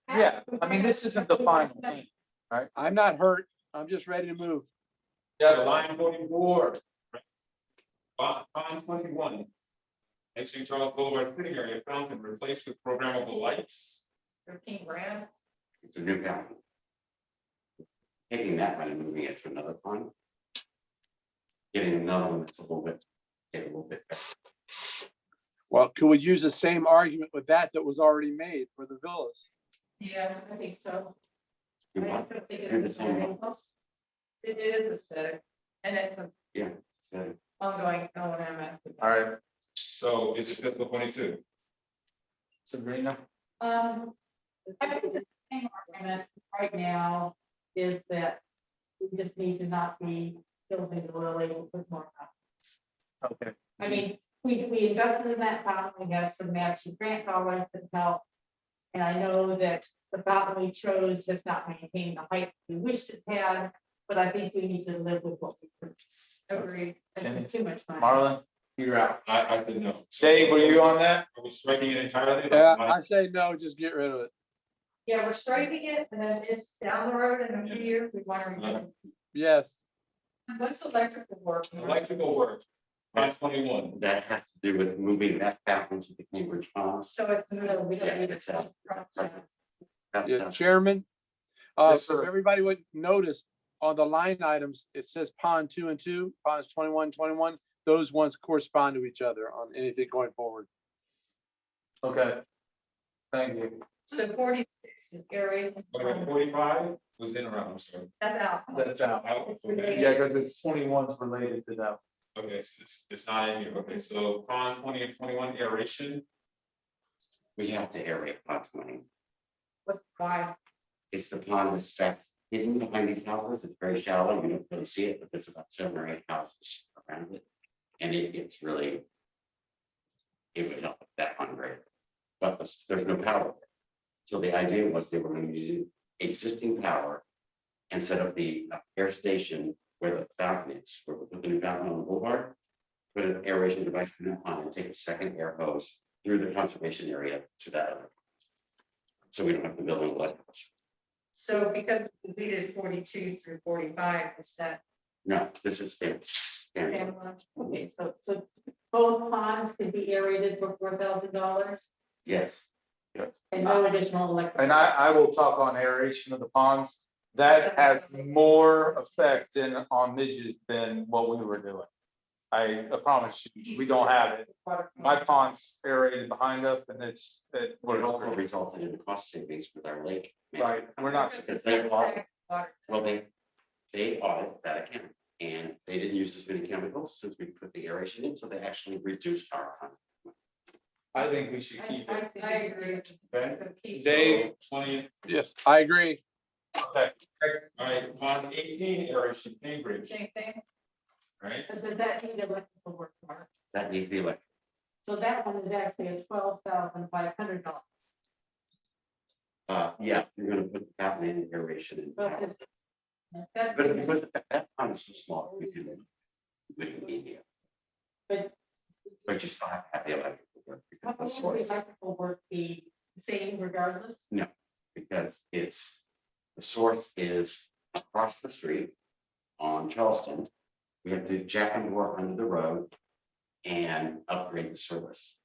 Yeah, I mean, this isn't the final thing. I'm not hurt. I'm just ready to move. Yeah, line 44. Pond 21. And St. Charles Boulevard sitting area fountain replaced with programmable lights. 13 grand. It's a new fountain. Taking that one and moving it to another pond. Getting another one that's a little bit better. Well, could we use the same argument with that was already made for the villas? Yes, I think so. You I want- don't think do the it's same very one. close. It is aesthetic, and it's an Yeah, so ongoing O and M. All right, So is it fiscal 22? Sabrina? I think the same argument right now is that we just need to not be building the lily with more. fountains. Okay. I mean, we invested in that fountain, we got some matching grant dollars that help. And I know that the fountain we chose has not maintained the height we wished it had, but I think we need to live with what we purchased. Agreed. It's too much money. Marlon, you're out. I said no. Dave, were you on that? Are we striking it entirely? Yeah, I say no, just get rid of it. Yeah, we're striking it, and then it's down the road in a few years, we want to revisit. Yes. What's electrical work? Electrical work, pond 21. that has to do with moving that fountain to the Cambridge Pond. So it's, no, we Yeah, don't need it. it's a- Yeah, That's- Chairman. Yes, If sir. everybody would notice on the line items, it says pond 2 and 2, ponds 21, 21. Those ones correspond to each other on anything going forward. Okay. Thank you. So 46 is aeration. Okay, 45 was in around, I'm sorry. That's out. That's out. Okay, Yeah, because it's 21's related to that. okay, so it's not in here, okay, so pond 20 and 21 aeration, We have to aerate pond 20. What, why? It's the pond that's back hidden behind these houses. It's very shallow. You don't really see it, but there's about 7 or 8 houses around it. And it's really. It would help that pond great. But there's no power. So the idea was they were going to use existing power and set up the air station where the fountain is, where we're putting the fountain on the boulevard. Put an aeration device in the pond and take a second air hose through the conservation area to that other. So we don't have to build an electrical. So because we deleted 42 through 45, is that? No, this is standard. Okay, so both ponds could be aerated for $4,000 Yes, and no additional electric. And I will talk on aeration of the ponds. That has more effect on midges than what we were doing. I promise you, we don't have it. My pond's aerated behind us and but it also resulted in cost savings with our lake. right, we're not, Because they audit, well, they audit that account, and they didn't use as many chemicals since we put the aeration in, so they actually reduced our content. I think we should keep it. I agree. Okay. So Dave, 20, Yes, I agree. okay, all right, on 18 aeration Cambridge, Same thing. right? Does that need electrical work, Mark? That needs the electric. So that one is actually at $12,500. Yeah, you're gonna put the fountain in aeration in. But But that's, if you put that pond is so small, we wouldn't need it. but But you still have to have the electrical work how because the will the source, electrical work be the same regardless? because the source is across the street on Charleston. We have to jack and work under the road and upgrade the service,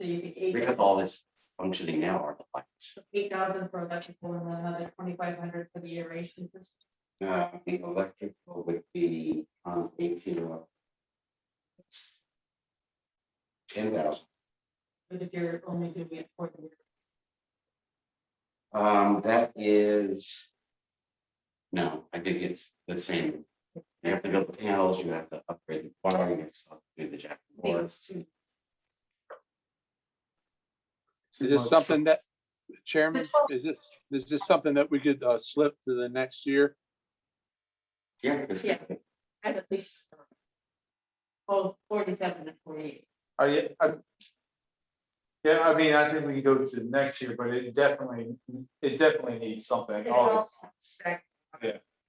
So you get because all that's functioning now are the lights. 8,000 for electrical and another 2,500 for the aeration system. The electrical would be 18 or 10,000. But if you're only doing it for the year. That is. No, I think it's the same. You have to build the panels, you have to upgrade the wiring, you have to do the jack and boards. Is this something that, Chairman, is this something that we could slip to the next year? Yeah, because Yeah. I at least. Oh, 47 and 48. yeah, I mean, I think we can go to next year, but it definitely needs something. And it also stack- All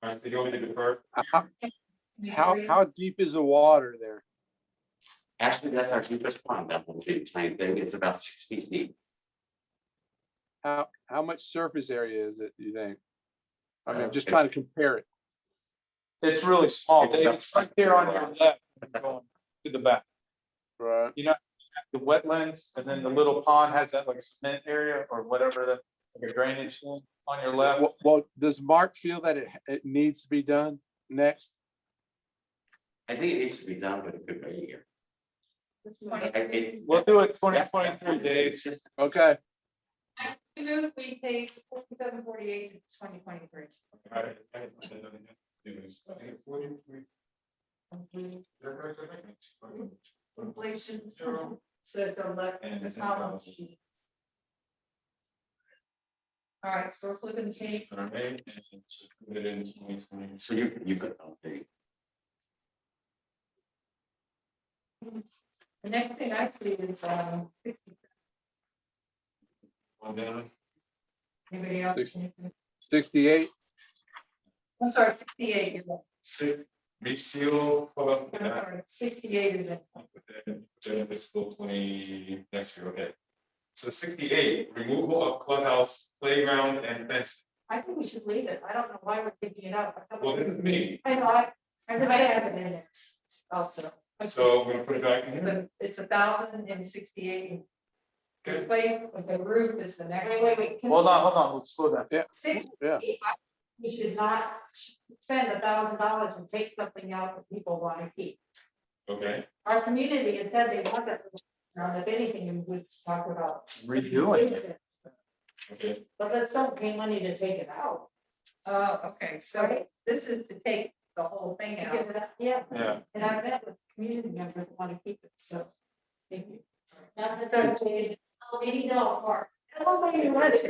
right, so you want me to defer? How deep is the water there? actually, that's our deepest pond, that whole big tank thing, it's about 6 feet deep. How much surface area is it, do you think? I mean, just Okay. trying to compare it. It's really small. It's Dave, about- it's right there on your left, going to the back. Right. The wetlands, and then the little pond has that like cement area or whatever, like a drainage thing on your left. Well, does Mark feel that it needs to be done next? I think it needs to be done, but it could be a year. We'll do it 2023, Dave. It's just- Okay, I move we take 47, 48 to 2023. All right, I haven't done anything. Do this. I think it's 43. Inflation. Zero. So it's And it's column. All right, so we're flipping the page. All right, and it's put it in 2020. So you could update. The next thing I see is 60. One down. Anybody else? 68. I'm sorry, 68 is it? Six, reseal. I'm sorry, 68 is it? Then fiscal 20 next year, okay. So 68, removal of clubhouse, playground and fence. I think we should leave it. I don't know why we're picking it up. Well, this is me, I know, I have it in there also. so I'm gonna put it back in here. So it's 1,068. Okay. Replaced with the roof is the next. Wait. Hold on, we'll slow down. Six, Yeah. we should not spend $1,000 and take something out that people want to keep. Okay, Our community has said they want it, if anything, we would talk about. Redoing it. okay, But let's don't pay money to take it out. Okay, so this is to take the whole thing out. Yeah. Yeah. And I've met with community members who want to keep it, so. Thank you. Not the third page. Oh, maybe they'll apart. I don't know you want it.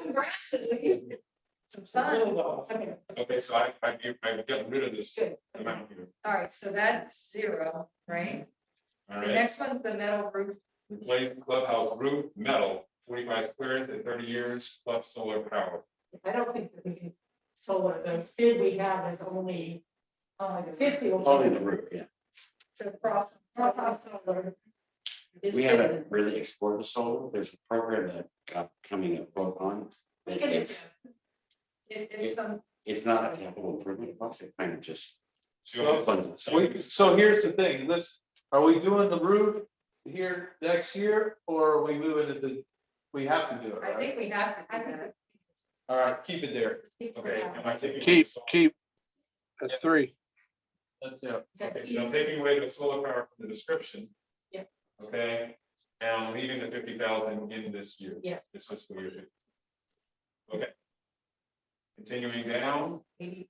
Some grass and we- Some sun. Okay. okay, so I've gotten rid of this Good. amount here. All right, so that's 0, right? All The right, next one's the metal roof. replace clubhouse roof, metal, 45 squares at 30 years plus solar power. I don't think that we can solar, the bid we have is only Oh, the 50. Only the roof, yeah. So cross. Is We good. haven't really explored the solar. There's a program that coming up both on. We can do It's, that. It's some, it's not a capital improvement cost, it kind of just. So, funds itself. So here's the thing, are we doing the roof here next year, or are we moving it we have to do it, I right? think we have to do that. All right, keep it there. okay, am I taking? Keep. That's three. That's it. Okay, so I'm taking away the solar power from the description. Yep. Okay, and I'm leaving the 50,000 in this year. Yes. This fiscal year. Okay. Continuing down, 83.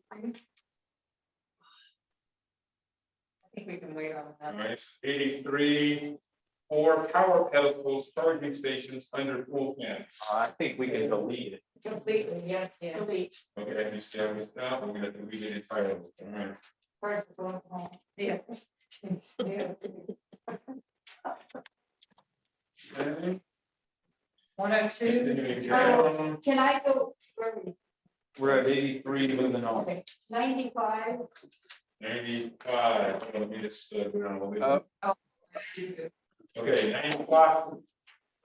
I think we can wait on all that. right, 83, 4 power pedestals, charging stations under pool panels. I think we can delete it. Completely, yes, Yeah. delete. Okay, you established that, we're gonna delete it entirely, all right. Part of going home. Yeah. Okay, 102. continuing down, Can I go, where are we? We're at 83, moving on. Okay, 95, 95, let me just, Uh, okay, 95,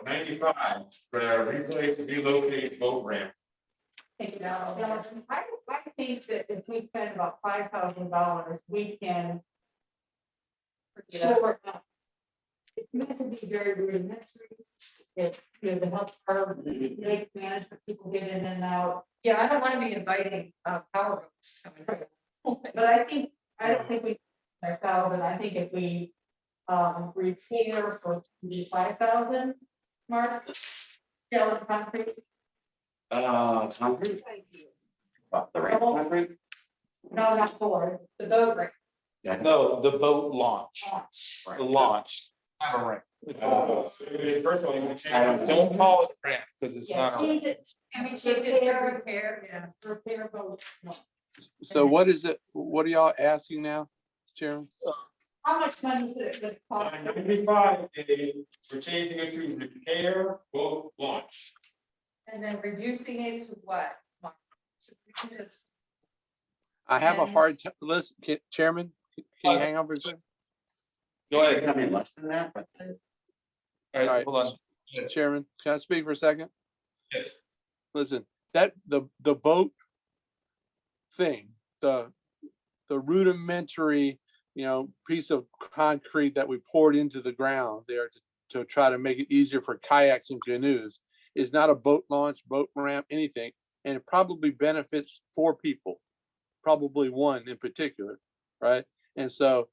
95, replace, relocate boat ramp. take it out. I think that if we spend about $5,000, we can. Sure. It's meant to be very rudimentary. It's, to help our lake management people get in and out. Yeah, I don't want to be inviting power boats coming. But I don't think we, 5,000, I think if we, repair for the 5,000, Mark. Shell and concrete. Concrete. What, the right concrete? No, not for The boat ramp. Yeah. No, the boat launch, Right. the launch. Not a ramp. So, first of all, you want to I don't change. Don't call it a ramp, because it's Yeah, not a ramp. change it, Can we change it to repair? Yeah. repair boat. So what is it? What are y'all asking now, Chairman? How much money would it cost? 95 is, we're changing it to repair boat launch. And then reducing it to what? Mark? So reduce it- I have a And- hard time, listen, Chairman, can you hang on for a second? Go It ahead. could come in less than that, but All All right, right. hold on. Chairman, can I speak for a second? Yes. Listen, the boat thing, the rudimentary, piece of concrete that we poured into the ground there to try to make it easier for kayaks and canoes is not a boat launch, boat ramp, anything. And it probably benefits 4 people, probably one in particular, right? And so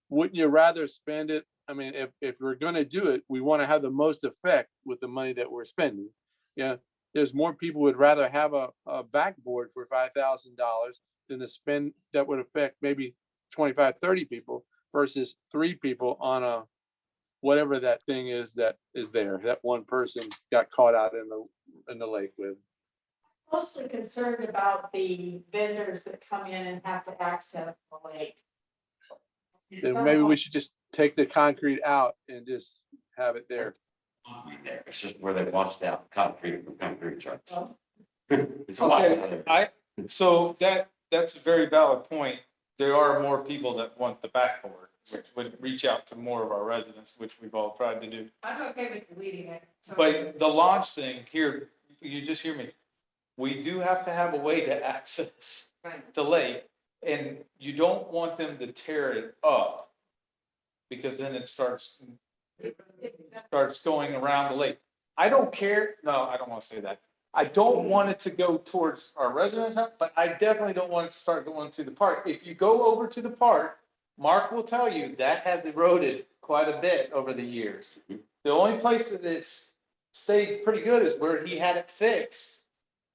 wouldn't you rather spend it? I mean, if we're gonna do it, we want to have the most effect with the money that we're spending. Yeah, there's more people would rather have a backboard for $5,000 than to spend that would affect maybe 25, 30 people versus 3 people on a whatever that thing is that is there, that one person got caught out in the lake with. Mostly concerned about the vendors that come in and have to access the lake. Then maybe we should just take the concrete out and just have it there. concrete there, it's just where they washed out concrete from concrete trucks. Oh. It's a lot. Okay, so that's a very valid point. There are more people that want the backboard, which would reach out to more of our residents, which we've all tried to do. I'm okay with deleting it. But the launch thing here, you just hear me. We do have to have a way to access Right. the lake, and you don't want them to tear it up. Because then it starts going around the lake. I don't care, no, I don't want to say that. I don't want it to go towards our residents, but I definitely don't want it to start going to the park. If you go over to the park, Mark will tell you that has eroded quite a bit over the years. The only place that it's stayed pretty good is where he had it fixed.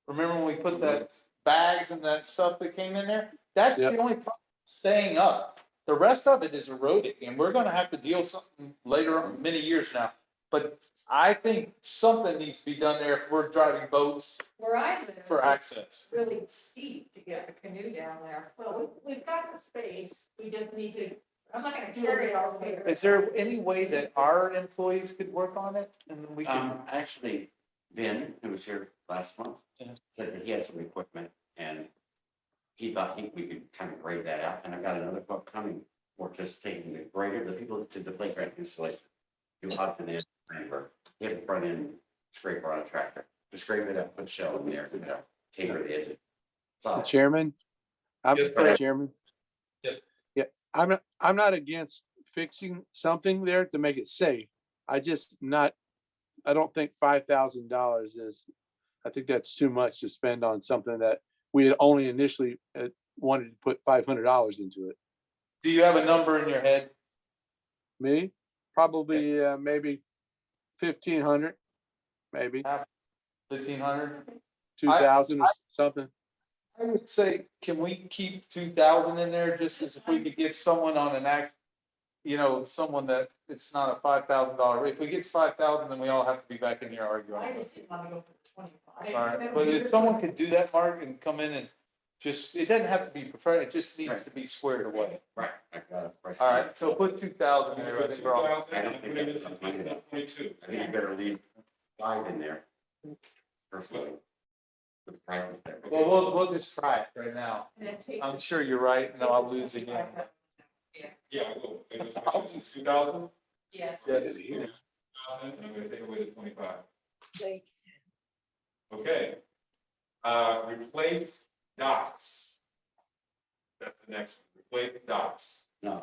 Remember when we put that bags and that stuff that came in there? That's Yep. the only problem, staying up. The rest of it is eroding, and we're gonna have to deal with something later on, many years now. But I think something needs to be done there if we're driving boats Where I live. for access. It's really steep to get the canoe down there. Well, we've got the space, we just need to. I'm not gonna carry it all the way. Is there any way that our employees could work on it and we could? Actually, Ben, who was here last month, Yeah. said that he had some equipment and he thought we could kind of grade that out. And I got another quote coming for just taking the grader, the people that did the playground installation. Do odds and ends, He has a front end scraper on a tractor. scrape it up, put shell in there, taper the edges. So, Chairman, I'm Yes, sir. Chairman. Yes. Yeah, I'm not against fixing something there to make it safe. I don't think $5,000 is, I think that's too much to spend on something that we had only initially wanted to put $500 into it. Do you have a number in your head? Me, probably maybe 1,500, maybe 1,500? 2,000 or something. I would say, can we keep 2,000 in there just as if we could get someone on an act, someone that it's not a $5,000. If we get 5,000, then we all have to be back in here arguing. I just didn't want to go for 25. All right, but if someone could do that, Mark, and come in and just, it doesn't have to be professional, it just needs to be squared away. right. I got a price. All right, so put 2,000 in there. I think we're all- I don't think that's something that- 22. I think you better leave 5 in there. Personally. With the prices there. Well, we'll just try it right now. And then take I'm sure you're right, and I'll lose again. Yeah, I will. It was 2,000. Yes. Yes. 2,000, I'm gonna take away the 25. Okay. Replace dots. That's the next one. Replace dots. No,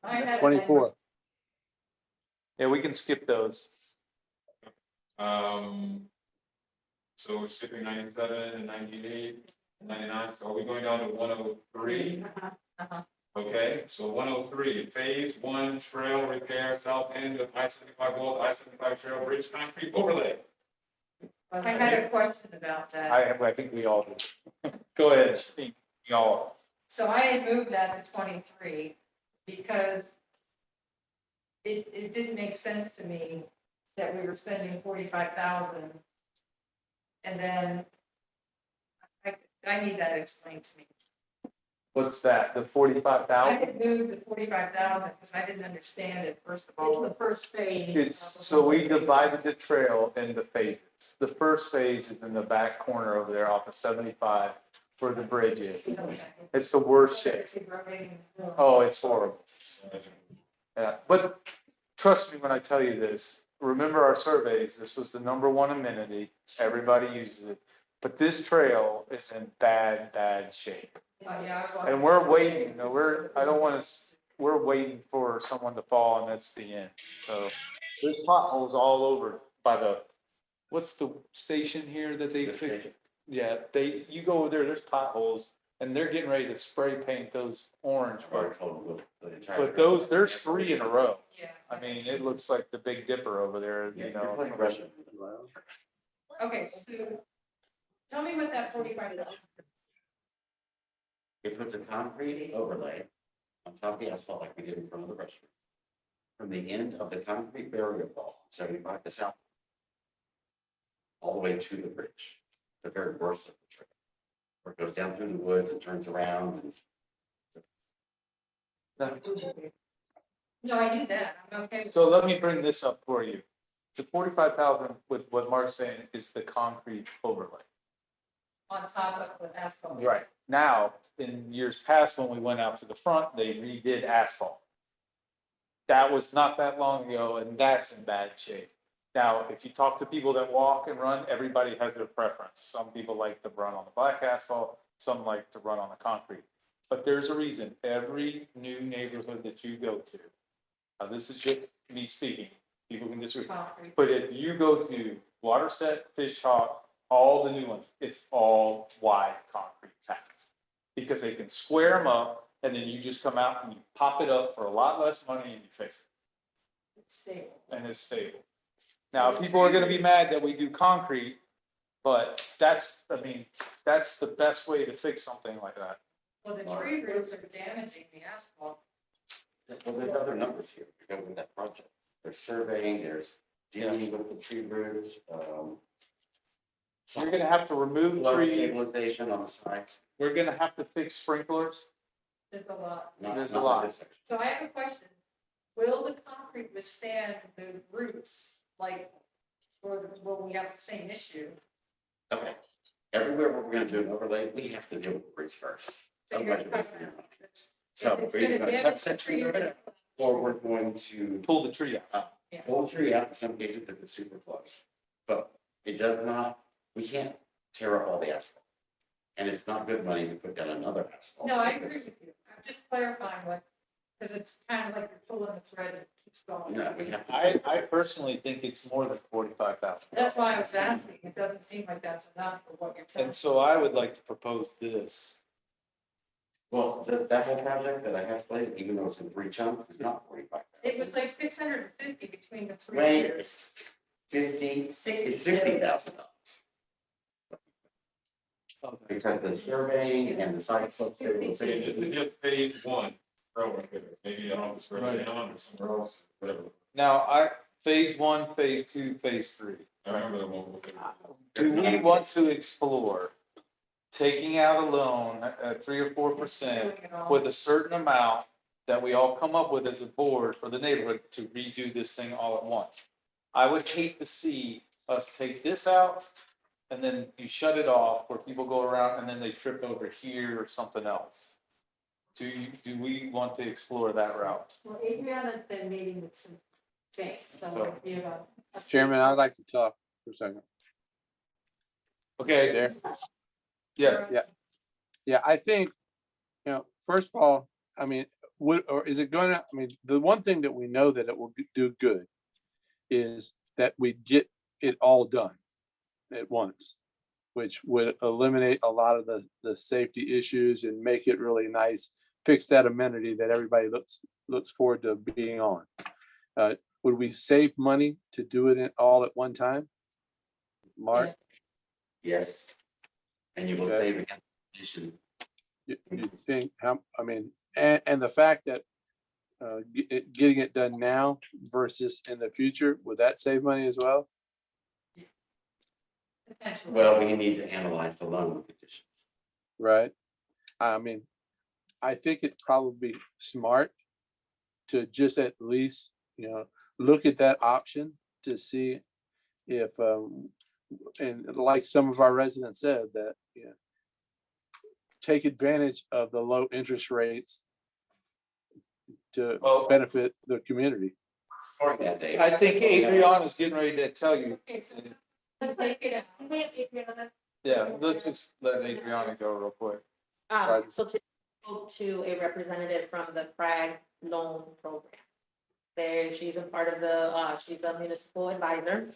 I had 24. Yeah, we can skip those. So we're skipping 97 and 98, and 99. So are we going down to 103? Okay, so 103, phase 1 trail repair, south end of I-75 Wall, I-75 Trail Bridge concrete overlay. I had a question about that. I think we all do. Go ahead, speak, y'all. So I had moved that to 23 because it didn't make sense to me that we were spending 45,000. And then I need that explained to me. What's that, the I 45,000? had moved to 45,000 because I didn't understand it, first of It's all. the first phase. It's, so we divided the trail into phases. The first phase is in the back corner over there off of 75 where the bridge is. It's the worst shape. Oh, it's horrible. Yeah, but trust me when I tell you this, remember our surveys, this was the #1 amenity, everybody uses it. But this trail is in bad shape. And we're waiting, we're waiting for someone to fall and that's the end. So there's potholes all over by what's the station here that they fixed? Yeah, you go over there, there's potholes and they're getting ready to spray paint those orange. But there's 3 in a row. Yeah. I mean, it looks like the Big Dipper over there, Okay, so tell me what that 45,000. It puts a concrete overlay on top of the asphalt like we did in front of the restaurant. From the end of the concrete barrier wall, 75 to south. All the way to the bridge, the very worst of the trail. Where it goes down through the woods and turns around and No, I knew that. I'm okay. So let me bring this up for you. The 45,000 with what Mark's saying is the concrete overlay. On top of the asphalt. Right. Now, in years past, when we went out to the front, they redid asphalt. That was not that long ago, and that's in bad shape. Now, if you talk to people that walk and run, everybody has their preference. Some people like to run on the black asphalt, some like to run on the concrete. But there's a reason, every new neighborhood that you go to, now this is just me speaking, people can disagree, Concrete. but if you go to Waterset, Fish Hawk, all the new ones, it's all wide concrete paths. Because they can square them up and then you just come out and you pop it up for a lot less money and you fix it. It's stable. And it's stable. Now, people are gonna be mad that we do concrete, but that's the best way to fix something like that. Well, the tree roots are damaging the asphalt. well, there's other numbers here. To go with that project. There's surveying, there's dealing with the tree roots, We're gonna have to remove flood trees, stabilization on the sides. we're gonna have to fix sprinklers. There's a lot. There's a not lot. this section. So I have a question. Will the concrete withstand the roots, like, will we have the same issue? Okay, everywhere where we're gonna do an overlay, we have to deal with the bridge first. So you're Otherwise, we're wasting our money. If So it's we're either gonna gonna damage cut the sections of tree, it, or we're going to Pull the tree out. pull the tree out, in some cases, if it's super close. But It does not, we can't tear up all the asphalt. And it's not good money to put down another asphalt. No, I agree with you. I'm just clarifying what, because it's kind of like you're pulling a thread and it keeps going. No, we have. to- I personally think it's more than 45,000. That's why I was asking. It doesn't seem like that's enough for what you're telling And me. so I would like to propose this. Well, that whole project that I have slated, even though it's in 3 chunks, is not 45. It was like 650 between the 3 Wait, years. it's 50, it's 60. $60,000. Because the surveying and the site slope. It's just phase one, right there. Maybe I don't know if it's further down or somewhere else, whatever. Now, phase 1, phase 2, phase 3. I remember the one with the. Do we want to explore taking out a loan at 3 or 4% with a certain amount that we all come up with as a board for the neighborhood to redo this thing all at once? I would hate to see us take this out and then you shut it off where people go around and then they trip over here or something else. Do we want to explore that route? Well, Adriana's been meeting with some banks, so if you have a. Chairman, I'd like to talk for a second. Okay, There. yeah, Yeah, I think, first of all, I mean, or is it gonna, I mean, the one thing that we know that it will do good is that we get it all done at once, which would eliminate a lot of the safety issues and make it really nice, fix that amenity that everybody looks forward to being on. Would we save money to do it all at one time? Mark, Yes. And you will Okay. save against inflation. you think, I mean, and the fact that getting it done now versus in the future, would that save money as well? Potentially. Well, we need to analyze the loan conditions. Right? I mean, I think it'd probably be smart to just at least, look at that option to see if, and like some of our residents said, that, take advantage of the low interest rates to Well- benefit the community. Support that, Dave. I think Adriana's getting ready to tell you. Okay, so let's take it out. We have Adriana. Yeah, let's just let Adriana go real quick. Right. So to spoke to a representative from the Prague loan program. She's a part of she's a municipal advisor.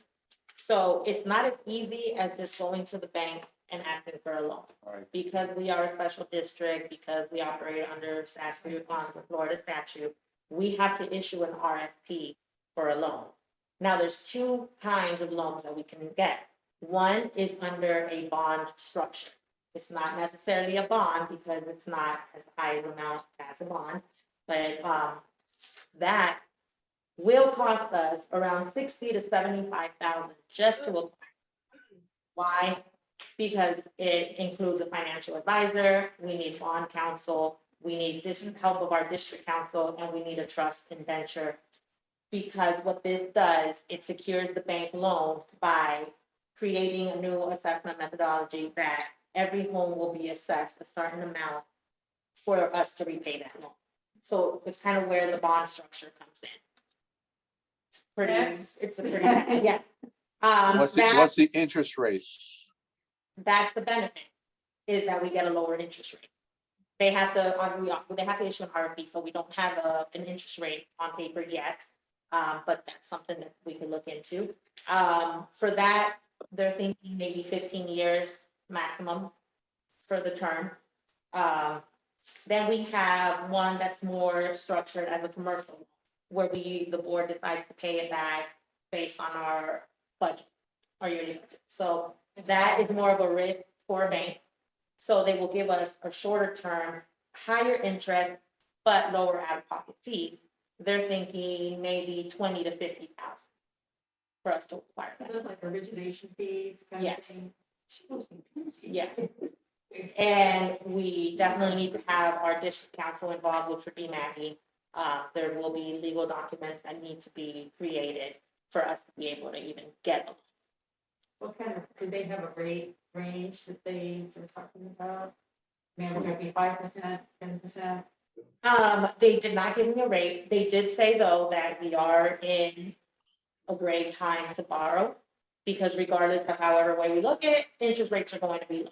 So it's not as easy as just going to the bank and asking for a loan. Right. Because we are a special district, because we operate under statute, on the Florida statute, we have to issue an RFP for a loan. Now, there's 2 kinds of loans that we can get. One is under a bond structure. It's not necessarily a bond because it's not as high an amount as a bond, but that will cost us around 60 to 75,000 just to apply. Why? Because it includes a financial advisor, we need bond counsel, we need help of our district council, and we need a trust indenture. Because what this does, it secures the bank loan by creating a new assessment methodology that every home will be assessed a certain amount for us to repay that loan. So it's kind of where the bond structure comes in. It's a pretty, yeah. What's the interest rate? That's the benefit, is that we get a lower interest rate. They have to issue an RFP, so we don't have an interest rate on paper yet. But that's something that we can look into. For that, they're thinking maybe 15 years maximum for the term. Then we have one that's more structured as a commercial, where the board decides to pay it back based on our budget, our yearly budget. So that is more of a risk for a bank. So they will give us a shorter term, higher interest, but lower out-of-pocket fees. They're thinking maybe 20 to 50,000 for us to acquire that. Those like origination fees kind of Yes. thing. Yes. And we definitely need to have our district council involved, which would be Maggie. There will be legal documents that need to be created for us to be able to even get them. What kind of, do they have a rate range that they're talking about? Maybe it might be 5%, 10%. They did not give me a rate. They did say, though, that we are in a great time to borrow. Because regardless of however way we look at it, interest rates are going to be low.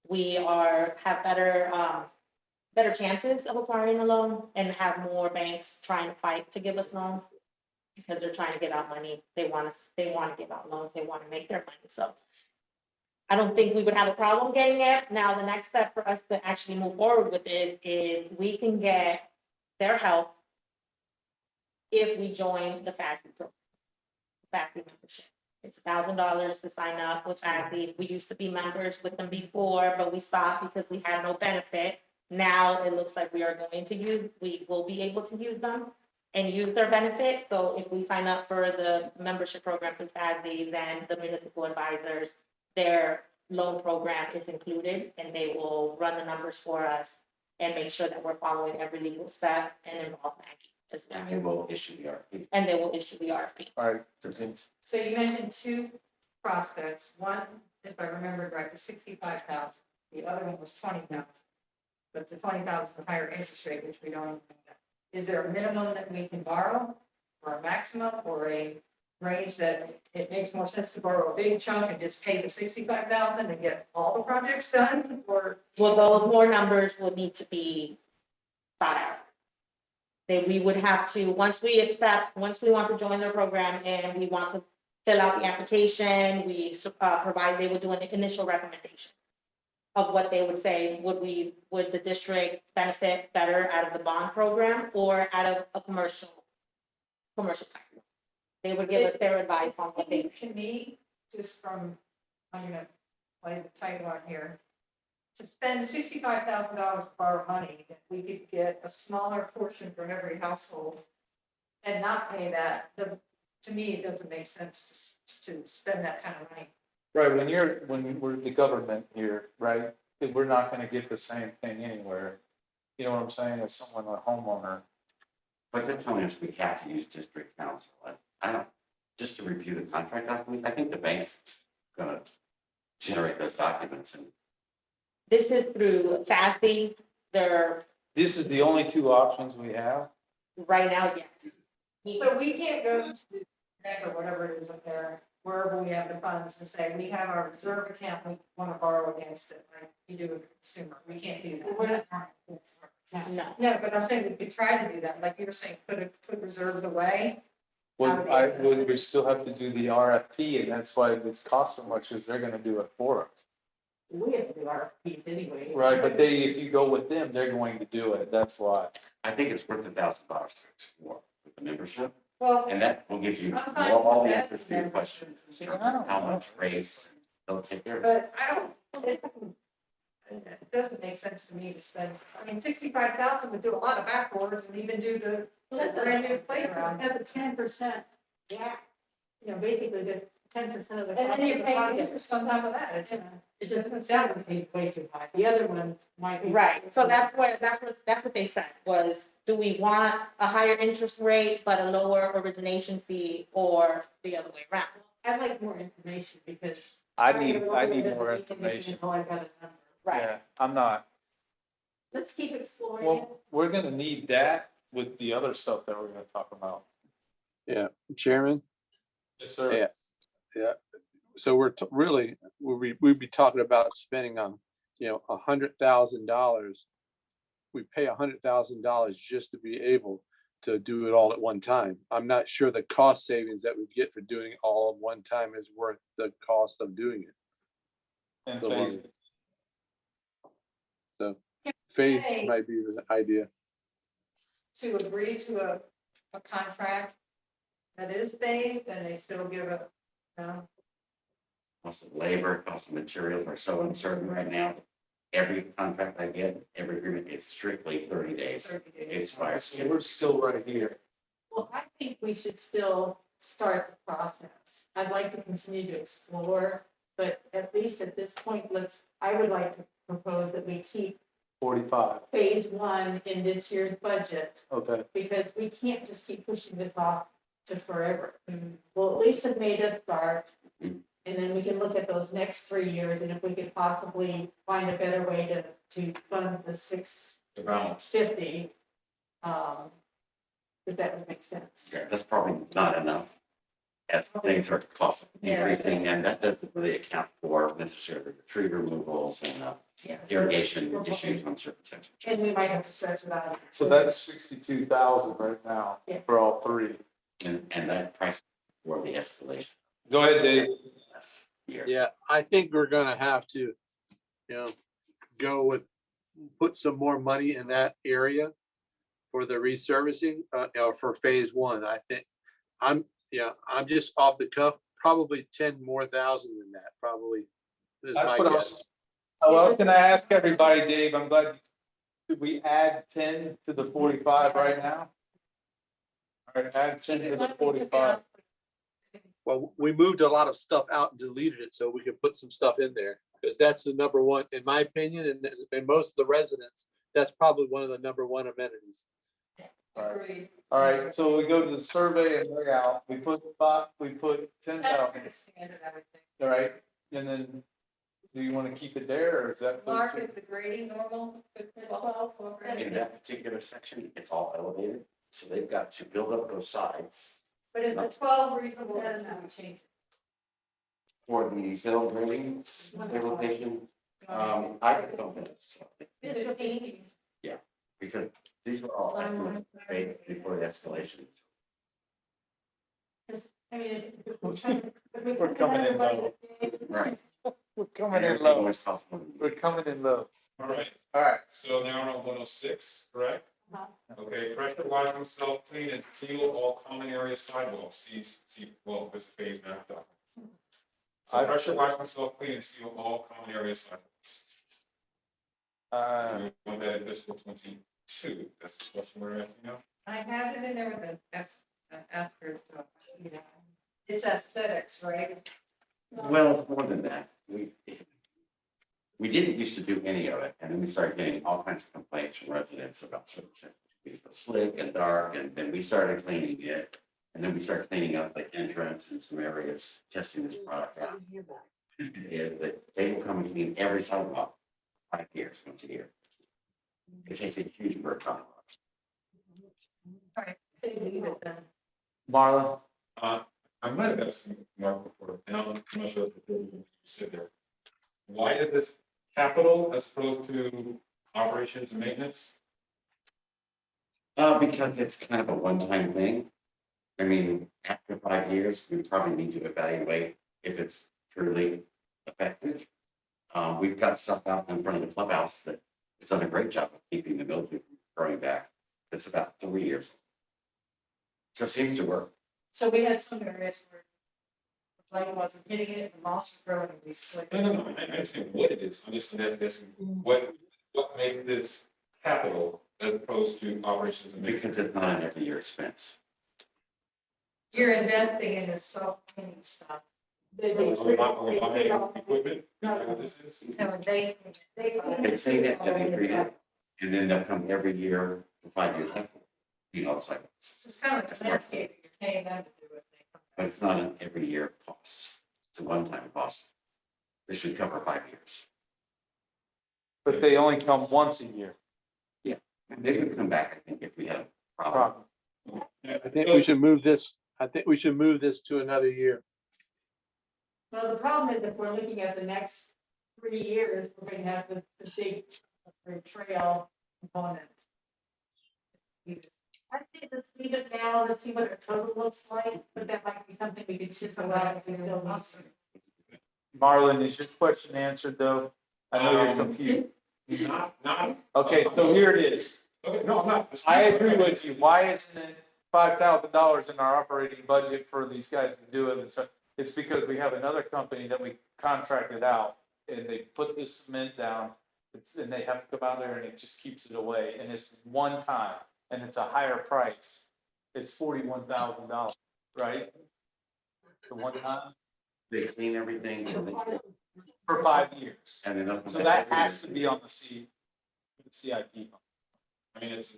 We have better chances of acquiring a loan and have more banks trying to fight to give us loans. Because they're trying to get out money. They want to give out loans. They want to make their money. So I don't think we would have a problem getting it. Now, the next step for us to actually move forward with this is we can get their help if we join the FASB program, FASB membership. It's $1,000 to sign up with FASB. We used to be members with them before, but we stopped because we had no benefit. Now it looks like we will be able to use them and use their benefit. So if we sign up for the membership program through FASB, then the municipal advisors, their loan program is included and they will run the numbers for us and make sure that we're following every legal step and involve Maggie as well. And they will issue the RFP. And they will issue the RFP. All right, So you mentioned two prospects. One, if I remember right, was 65,000. The other one was 20,000. But the 20,000 is a higher interest rate, which we don't. Even know. Is there a minimum that we can borrow, or a maximum, or a range that it makes more sense to borrow a big chunk and just pay the 65,000 and get all the projects done? Or Well, those more numbers will need to be thought out. We would have to, once we want to join their program and we want to fill out the application, they would do an initial recommendation of what they would say, would the district benefit better out of the bond program or out of a commercial type? They would give us their advice on what they. to me, just from, I'm gonna play the title on here. To spend $65,000 to borrow money, if we could get a smaller portion from every household and not pay that, to me, it doesn't make sense to spend that kind of money. right, when we're the government here, right, we're not gonna get the same thing anywhere. You know what I'm saying, as someone, a homeowner. But they're telling us we have to use district council. I don't, just to review the contract documents, I think the bank's gonna generate those documents and This is through FASB. They're This is the only two options we have. right now, yes. So we can't go to the bank or whatever it is up there, wherever we have the funds and say, we have our reserve account, we want to borrow against it, like you do as a consumer. We can't do that. No. No, but I'm saying we could try to do that, like you were saying, put reserves away. Well, we still have to do the RFP, and that's why it's cost so much, is they're gonna do it for us. We have to do our fees anyway. Right, but if you go with them, they're going to do it, that's why. I think it's worth $1,000 to explore with the membership. Well, And that will give you I'm fine all with the that. answers to your questions in terms of how much race they'll take care of. but it doesn't make sense to me to spend, I mean, 65,000 would do a lot of backboards and even do the brand new playground. Has a 10%, yeah, basically the 10% of the. And then you're paying project. interest on top of that. It just, that one seems way too high. The other one might be. Right, so that's what they said, was, do we want a higher interest rate but a lower origination fee, or the other way around? I'd like more information because. I need more information. Oh, I got a number. Right, Yeah, I'm not, Let's keep exploring it. well, we're gonna need that with the other stuff that we're gonna talk about. Chairman. Yes, sir. Yeah. Yeah, so we'd be talking about spending on, $100,000. We pay $100,000 just to be able to do it all at one time. I'm not sure the cost savings that we get for doing it all at one time is worth the cost of doing it. And So, phase- So phase Okay. might be the idea. To agree to a contract that is phased and they still give a, Cost of labor, cost of materials are so uncertain right now. Every contract I get, every agreement is strictly 30 days. 30 days. It's fire. So we're still right here. Well, I think we should still start the process. I'd like to continue to explore, but at least at this point, I would like to propose that we keep 45, phase one in this year's budget, okay. because we can't just keep pushing this off to forever. Well, at least have made us start, and then we can look at those next 3 years, and if we could possibly find a better way to fund the 650, if that would make sense. Yeah, that's probably not enough. as things are cost increasing, and that doesn't really account for necessarily the tree removals and Yeah. irrigation issues on certain sections. And we might have to stretch it out. So that's 62,000 right now Yeah. for all three. And that price for the escalation Go ahead, Dave. last year. Yeah, I think we're gonna have to, you know, go with, put some more money in that area for the resurfacing, or for phase one. I think, I'm just off the cuff, probably 10 more thousand than that, probably. Is That's my what I guess. was, I was gonna ask everybody, Dave, I'm glad, did we add 10 to the 45 right now? All right, add 10 to the 45. Well, we moved a lot of stuff out and deleted it so we could put some stuff in there. Because that's the number one, in my opinion, and most of the residents, that's probably one of the number one amenities. Agreed. All right, so we go to the survey and layout, we put 10,000, That's pretty standard, I would think. all right? And then, do you want to keep it there, or is that? Mark, is the grading normal? 12 for In grading? that particular section, it's all elevated, so they've got to build up those sides But is the 12 reasonable or not we change? for the fill grading stabilization. I don't think so, Is it 15? because these were all estimates made before the escalation. I mean. We're coming in low. Right. We're coming in Everything low, was cost more. we're coming in low. All right, All right, so now we're on 106, correct? Uh-huh. Okay, pressure washing, self-clean and seal all common area sidewalks, well, there's a phase now. So pressure washing, self-clean and seal all common area sidewalks. We want that in fiscal 22, that's the question we're asking now. I have it in there with an asterisk, so, you know, it's aesthetics, right? Well, it's more than that. We didn't used to do any of it, and then we started getting all kinds of complaints from residents about certain sections being so slick and dark, and then we started cleaning it. And then we started cleaning up the entrance and some areas, testing this product out. Is that they will come and clean every sidewalk 5 years, once a year. It takes a huge burden on us. All right, so you leave it then. Marlon, I might have asked Mark before, and I'm not sure if you said there. Why is this capital as opposed to operations and maintenance? Because it's kind of a one-time thing. I mean, after 5 years, we probably need to evaluate if it's truly effective. We've got stuff out in front of the clubhouse that has done a great job of keeping the mildew from growing back. It's about 3 years. So it seems to work. So we had some areas where the light wasn't hitting it, the moss was growing, and we slicked. No, I understand what it is, I'm just asking, what makes this capital as opposed to operations and maintenance? Because it's not an every year expense. You're investing in this self-cleaning stuff. So we're buying equipment, is that what this is? No, they They clean it, then they treat it, and then they'll come every year for 5 years. It's like, It's kind of like landscaping, you're paying them to do it. They come but it's not an every year cost. It's a one-time cost. This should cover 5 years. but they only come once a year. And they would come back, I think, if we had a problem. Problem. I think we should move this, to another year. Well, the problem is if we're looking at the next 3 years, we're gonna have the big trail component. I think let's leave it now, let's see what our total looks like, but that might be something we could chisel out if we still need to. Marlon, is your question answered, though? I know you're Um, confused. Not. Okay, so here it is. Okay, no, I'm not. I agree with you. Why isn't it $5,000 in our operating budget for these guys to do it? And so it's because we have another company that we contracted out and they put this cement down. And they have to come out there and it just keeps it away. And it's one time and it's a higher price. It's $41,000, right? The one time They clean everything and they- for 5 years. and then they'll come So back that every has year. to be on the CIP. I mean, you see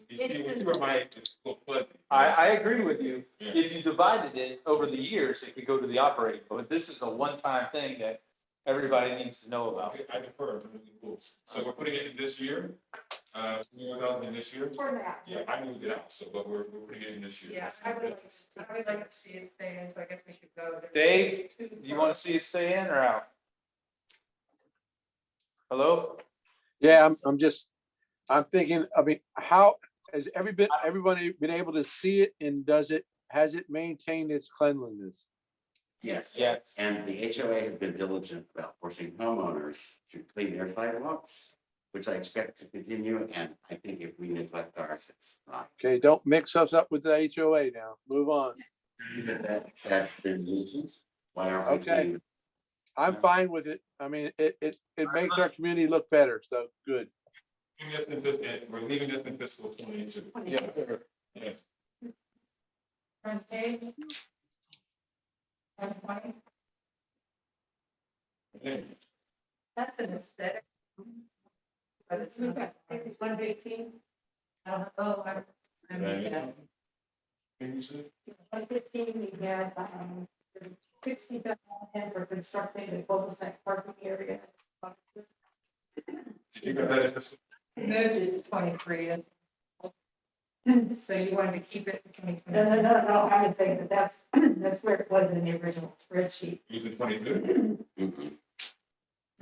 where it's a little fuzzy. I agree with you. Yeah. If you divided it over the years, it could go to the operating, but this is a one-time thing that everybody needs to know about. Okay, I defer to the rules. So we're putting it in this year? $21,000 this year. For that. Yeah, I moved it out, so, but we're putting it in this year. Yeah, I would like to see it stay in, so I guess we should go. there. Dave, you want to see it stay in or out? Hello? Yeah, I'm thinking, I mean, how has everybody been able to see it and has it maintained its cleanliness? Yes. Yes. And the HOA has been diligent about forcing homeowners to clean their sidewalks, which I expect to continue, and I think if we neglect ours, it's not. Okay, don't mix us up with the HOA now. Move on. That's been nuisance. Why aren't we? Okay. cleaning? I'm fine with it. I mean, it makes our community look better, so good. We're leaving this in fiscal 22. Yeah. Yes. Front page. 120. Okay. That's an aesthetic. But it's not. 115. Oh, I'm. Right. Can you see? 115, we had, 60,000 for constructing the cul-de-sac parking area. Did you got that in fiscal? Moved it to 23. So you wanted to keep it in No, 2020? I was saying that's where it was in the original spreadsheet. Use it 22? Mhm.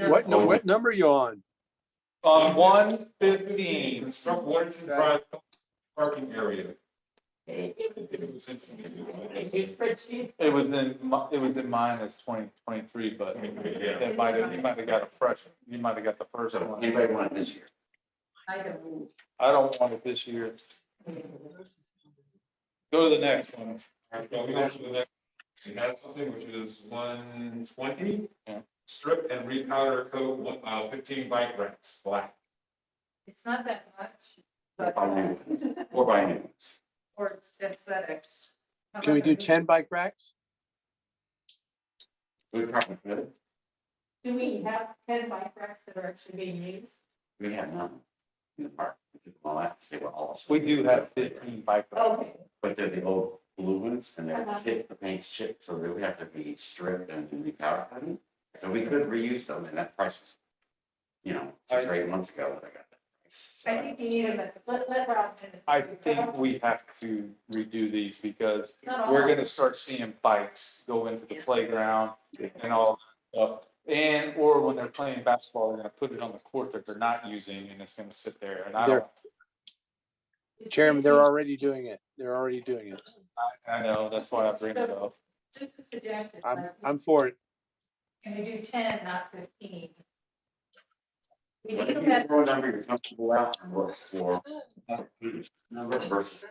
What number are you on? On 115, Construct water to drive parking area. It It was in 22. was spreadsheet. it was in mine as 2023, but 23, yeah. you might have got the first So one. anybody want it this year? I don't. I don't want it this year. Go to the next one. So we go to the next. We have something which is 120. Yeah. Strip and repowder coat 15 bike racks, black. It's not that much, Or but, buy new ones? Or buy new ones? or it's aesthetics. How Can we about do the- 10 bike racks? We probably could. Do we have 10 bike racks that are actually being used? We have none in the park. We took them all out. They were all. We do have 15 bike racks. Okay. But they're the old blue ones and they're Uh-huh. chipped, the paint's chipped, so they would have to be stripped and repowder coated. So we could reuse them and that price was, 6 or 8 months ago that I got that price. I think you need them at the. Let Rob. I think we have to redo these because It's not all- we're gonna start seeing bikes go into the playground and all that stuff. Or when they're playing basketball, they're gonna put it on the court that they're not using and it's gonna sit there and I don't, Chairman, they're already doing it. They're already doing it. I know, that's why I bring it up. Just a suggestion. I'm for it. Can we do 10, not 15? We So need if them you at, throw a number you're comfortable out and works for number versus.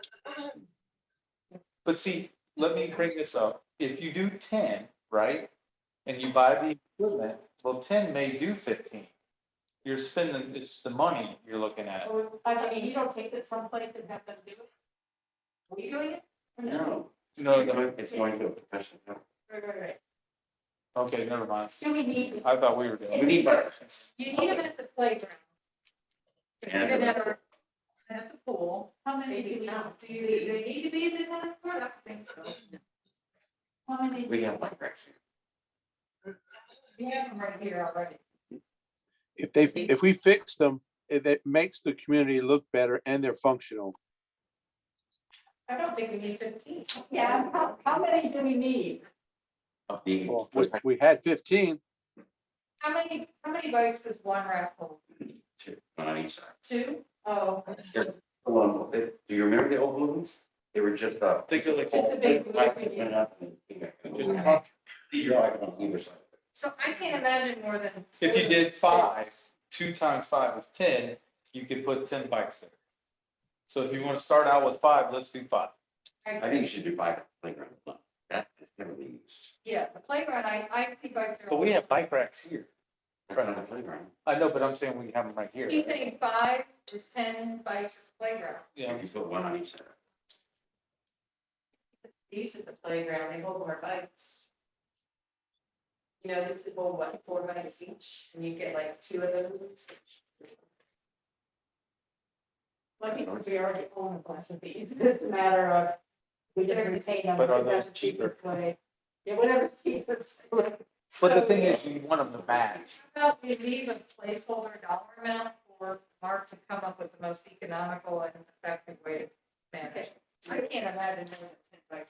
But see, let me bring this up. If you do 10, right? And you buy the equipment, well, 10 may do 15. You're spending, it's the money you're looking at. I mean, you don't take it someplace and have them do it? are we doing it? No, No, it's going to a professional. Right. okay, never mind. Do we need? I thought we were doing We it. need buttons. You need them at the playground. You And need them the- at the pool. How many do Maybe we not. have? Do you, they need to be in the tennis court? I don't think so. How many? We have bike racks here. We have them right here already. If we fix them, it makes the community look better and they're functional. I don't think we need 15. Yeah, how many do we need? Of the. Well, we had 15. How many bikes does one rack hold? Two, one on each side. 2? Oh, Do you remember the old blue ones? They were just Think they're like- Just a big Like, blue. went up and- Okay. You're like on either side. So I can't imagine more than. If you 4 did to 5, 6. 2 times 5 is 10, you could put 10 bikes there. So if you want to start out with 5, let's do 5. I think you should do bike playground. That is never been used. Yeah, the playground, I see bikes there. But we have bike racks here. That's not a playground. I know, but I'm saying we have them right here. He's saying 5 is 10 bikes at the playground. Yeah, If you put one on each side. These at the playground, they hold more bikes. You know, this is hold what, 4 bikes each, and you get like 2 of those. well, I think we already own a bunch of these. It's a matter of, we just retain them. But are because that's those the cheaper? cheapest way. Yeah, whatever's cheapest. but the thing is, you want them to match. How about we leave a placeholder dollar amount for Mark to come up with the most economical and effective way to manage. I can't imagine doing it like.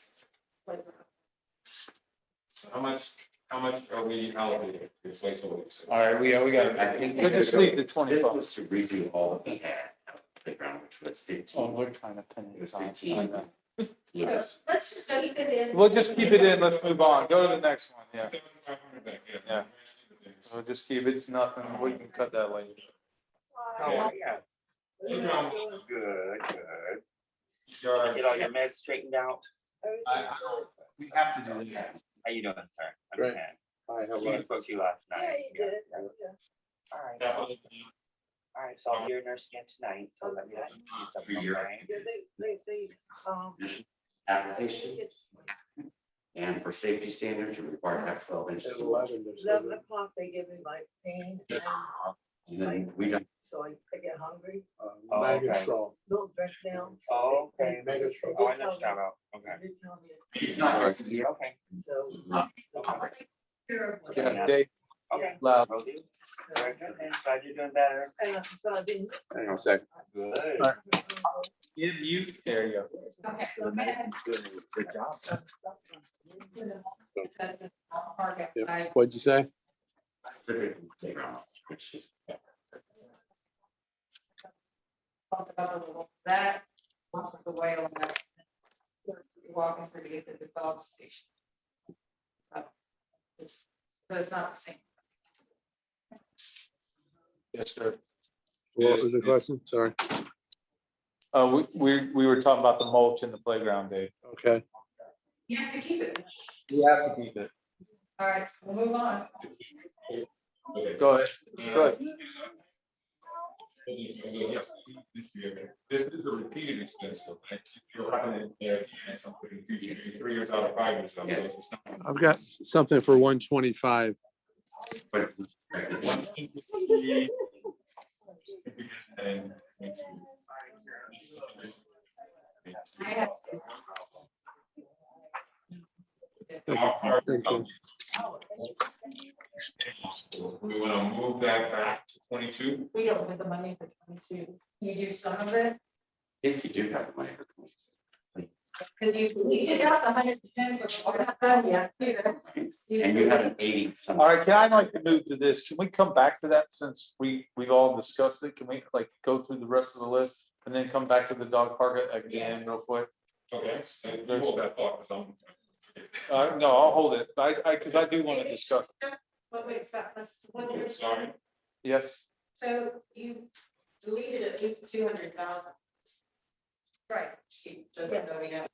So how much are we allocated to placeholders? All right, we got, I think we'll just leave the This 25. was to redo all that we had at the playground, which was Oh, 15. we're kind of pinning It was this on. 15. Let's just keep it in. We'll just keep it in, let's move on, go to the next one, yeah. 2,500 back, Yeah. We'll just keep it's nothing, we can cut that later. Yeah. Good, good. Yards. Get all your meds straightened out. We have to do that. How you doing, sir? I'm Great. okay. Hi, how I spoke to you last night. Yeah, you did. All right. Capital. All right, so I'll be your nurse again tonight, so let me know if you need something, Every year. okay? Applications. And for safety standards, you're required to have 12 inches. At of water. 11, there's no- 11 o'clock, they give me my pain, And then we don't, so I get hungry, Oh, Maggot okay. straw. little drink now. Oh, okay. Mega straw. Oh, I know what you're talking about. Okay. They did tell me, it's not right here. Okay. so. Not- Yeah, Dave, Okay. loud. Will do. Very good, man. Glad you're doing better. So I didn't. Hang on a second. Good. You, there you go. Good job. Yep. What'd you say? Specific playground, which is- Bump it up a little. That, bump it away on that. You're walking through to get to the dog station. So, but it's not the same. Yes, sir. What was the question? Sorry. We were talking about the mulch in the playground, Dave. Okay. You have to keep it. You have to keep it. All right, so we'll move on. Go ahead. Go ahead. This is a repeated expense, so like, you're having it there, and something in the future, 3 years out of 5 years. So it's not- I've got something for 125. But And. I have. Thank you. We want to move that back to 22. We don't have the money for 22. You do some of it, if you do have the money for 20, because you got the 110, but we're not done yet either. and you have an 80 something. All right, can I like to move to this? Can we come back to that since we've all discussed it? Can we like go through the rest of the list and then come back to the dog park again real quick? Okay, so you hold that thought, because I'm. No, I'll hold it. Because I do want to discuss. But wait, stop, let's, what I'm is, sorry. Yes, So you deleted at least 200,000. right, Just so we know.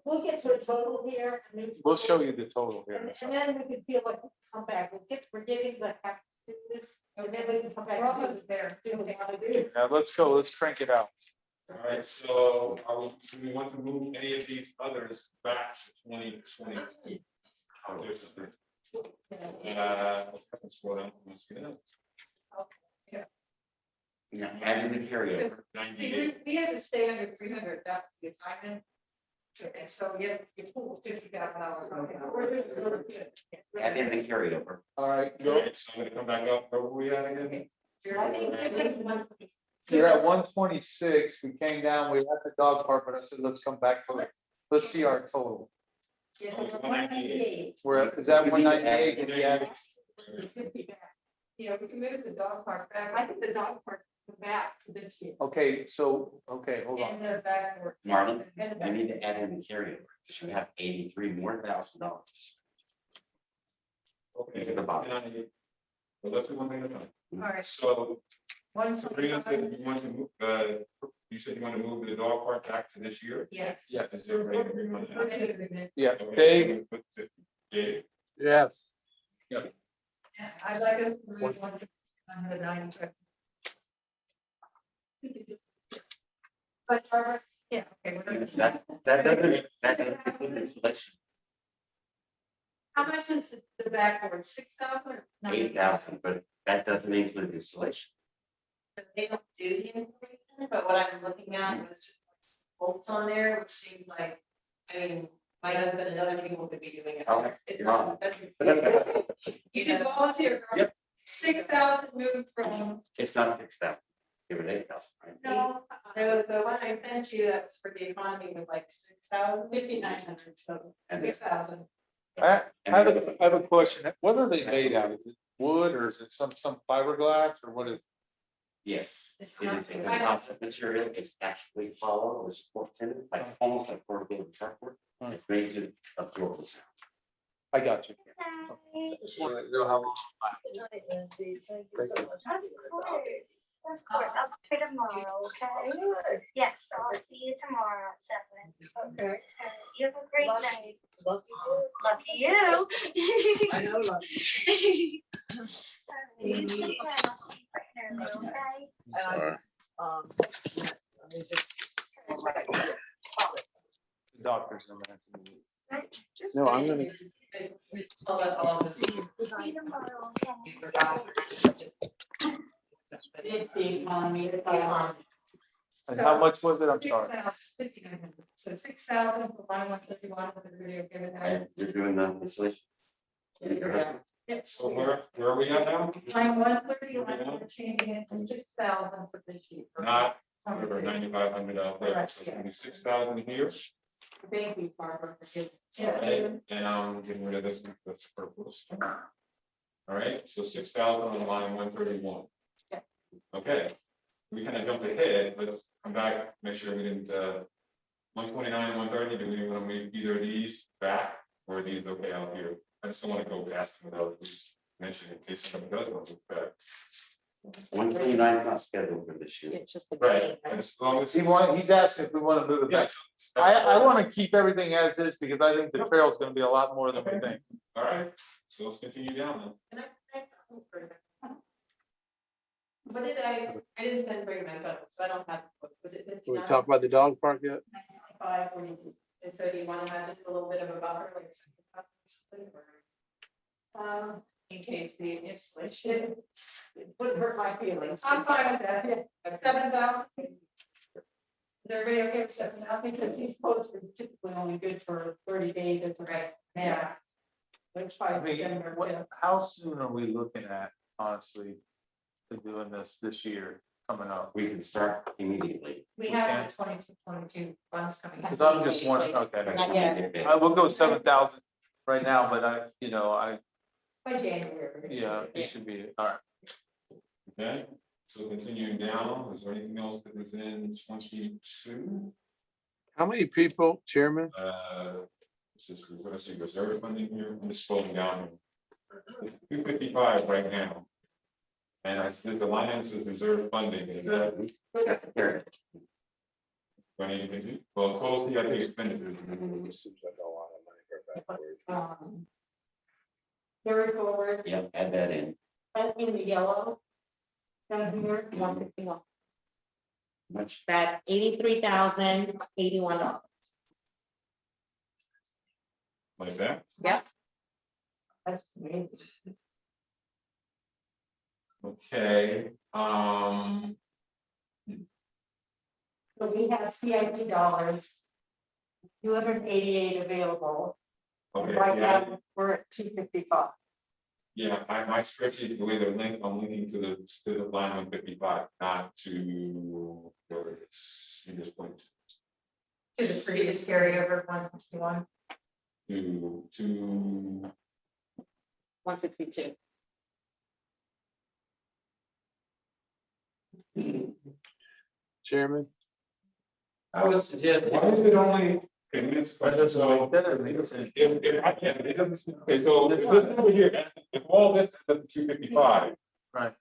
We'll get to a total here. and then- we'll show you the total here. And then we can feel like, come back, we're getting the, have to do this, and then we can come back. we're and do almost there. do what we want to do. Now, let's go. Let's crank it out. All right, so do we want to move any of these others back to 2020? There's something. Scroll down, let's get it. Yeah, adding the carryover. See, we had to stay under 300, that's the assignment. And so you pull $50,000. Add in the carryover. All right, All go. right, so I'm gonna come back up, where were we at again? You're at 126. We came down, we were at the dog park, but I said, let's come back to it. Let's see our total. We're at, is that 198? And we added, Yeah, we can move the dog park back. I think the dog park come back this year. okay, so, okay, hold on. And the backward. Marlon, you need to add in the carryover, because you have 83 more $1,000. Okay. To the bottom. Well, let's do one thing at a time. All right, So, one. Sabrina said you want to move, you said you want to move the dog park back to this year? Yes. Yeah. Is there any agreement on that? Yeah, Okay, Dave, so we put Dave, Yes. I'd like us to move on to 190. But, yeah, okay. we're gonna- That doesn't include installation, How much is the backboard? 6,000? or 8,000, but that doesn't include installation. They don't do the installation, but what I'm looking at was just bolts on there, which seems like, I mean, my husband and other people could be doing it. Oh, It's you're not, on. that's. You just volunteer. Yep. 6,000 moved from, It's not 6,000, give it sent you that's for the economy was like 6,000, 5,900, so And 6,000. I have a question. What are they made out of? Is it wood or is it some fiberglass or what is? yes, it It's is not- a composite material. It's actually hollow with support tenant, like almost like corrugated cardboard. It's made to absorb the sound. I got you. Good night, Lindsay. Thank you so much. Of course, I'll pay tomorrow, okay? Good. Yes, I'll see you tomorrow at 7. Okay. You have a great Lucky- night. Lucky Lucky you. you. I know, lucky. You too, and I'll see you bright and early, okay? And I just, let me just. Doctors. in there. Just No, I'm gonna, Oh, that's all. see you. Good See you night. tomorrow, okay? It's the economy, it's the economy. And how much was it? I'm sorry. 5,900. So 6,000 for line 131 is the video given there. And you're doing the installation? Yeah. Yep. So where are we at now? Line 130, we're changing it from 6,000 for this year. Not, over 9,500 out there, Correct, so it's gonna be 6,000 here. Thank you, Barbara, for giving. And I'm getting rid of this one, that's purpose. All right, so 6,000 on line 131. Yeah. Okay, we kind of jumped ahead, let's come back, make sure we didn't, 129 and 130, do we want to move either of these back, or are these okay out here? I just don't want to go past them without at least mentioning in case somebody does want to move back. 129 is not scheduled for this year. It's just the. Right, and as long as, He's asking if we want to move it back. yes. I want to keep everything as is because I think the trail is going to be a lot more than we think. All right, so let's continue down then. What did I didn't send very much, so I don't have, was it can we 59? talk about the dog park yet? 95, 42. And so do you want to have just a little bit of a buffer, like something, or? In case the installation, it wouldn't hurt my feelings. I'm fine with that. 7,000. Is everybody okay with 7,000? Because these quotes are typically only good for 30 days at the rate. Yeah. Which I 5%. mean, how soon are we looking at, honestly, to doing this year coming up? We can start immediately. We have the 22 funds coming. Because I'm just wondering, okay, Not yet. I will go 7,000 right now, but By January. yeah, it should be, all right. Okay, so continuing down, is there anything else that was in 22? How many people, Chairman? This is, what I see, reserve funding here, I'm just scrolling down. 255 right now. And I see the line item says reserve funding, is that, That's there. well, total CIP expenditures. Seems like a lot of money for a backwards. Carry forward, Yep, add that in. and in the yellow. Down here. 151. Much. That's $83,081. Like that, That's me. okay, So we have CIP dollars. 288 available. okay, Right yeah, now, we're at 255. yeah, my spreadsheet, the way they're linked, I'm linking to the line 155, not to, where it's, you just point To the previous carryover 161. to 162. Chairman? I would suggest, why is it only? Okay, next question, so. If, I can't, it doesn't, okay, so this over here, if all this is at 255. Right.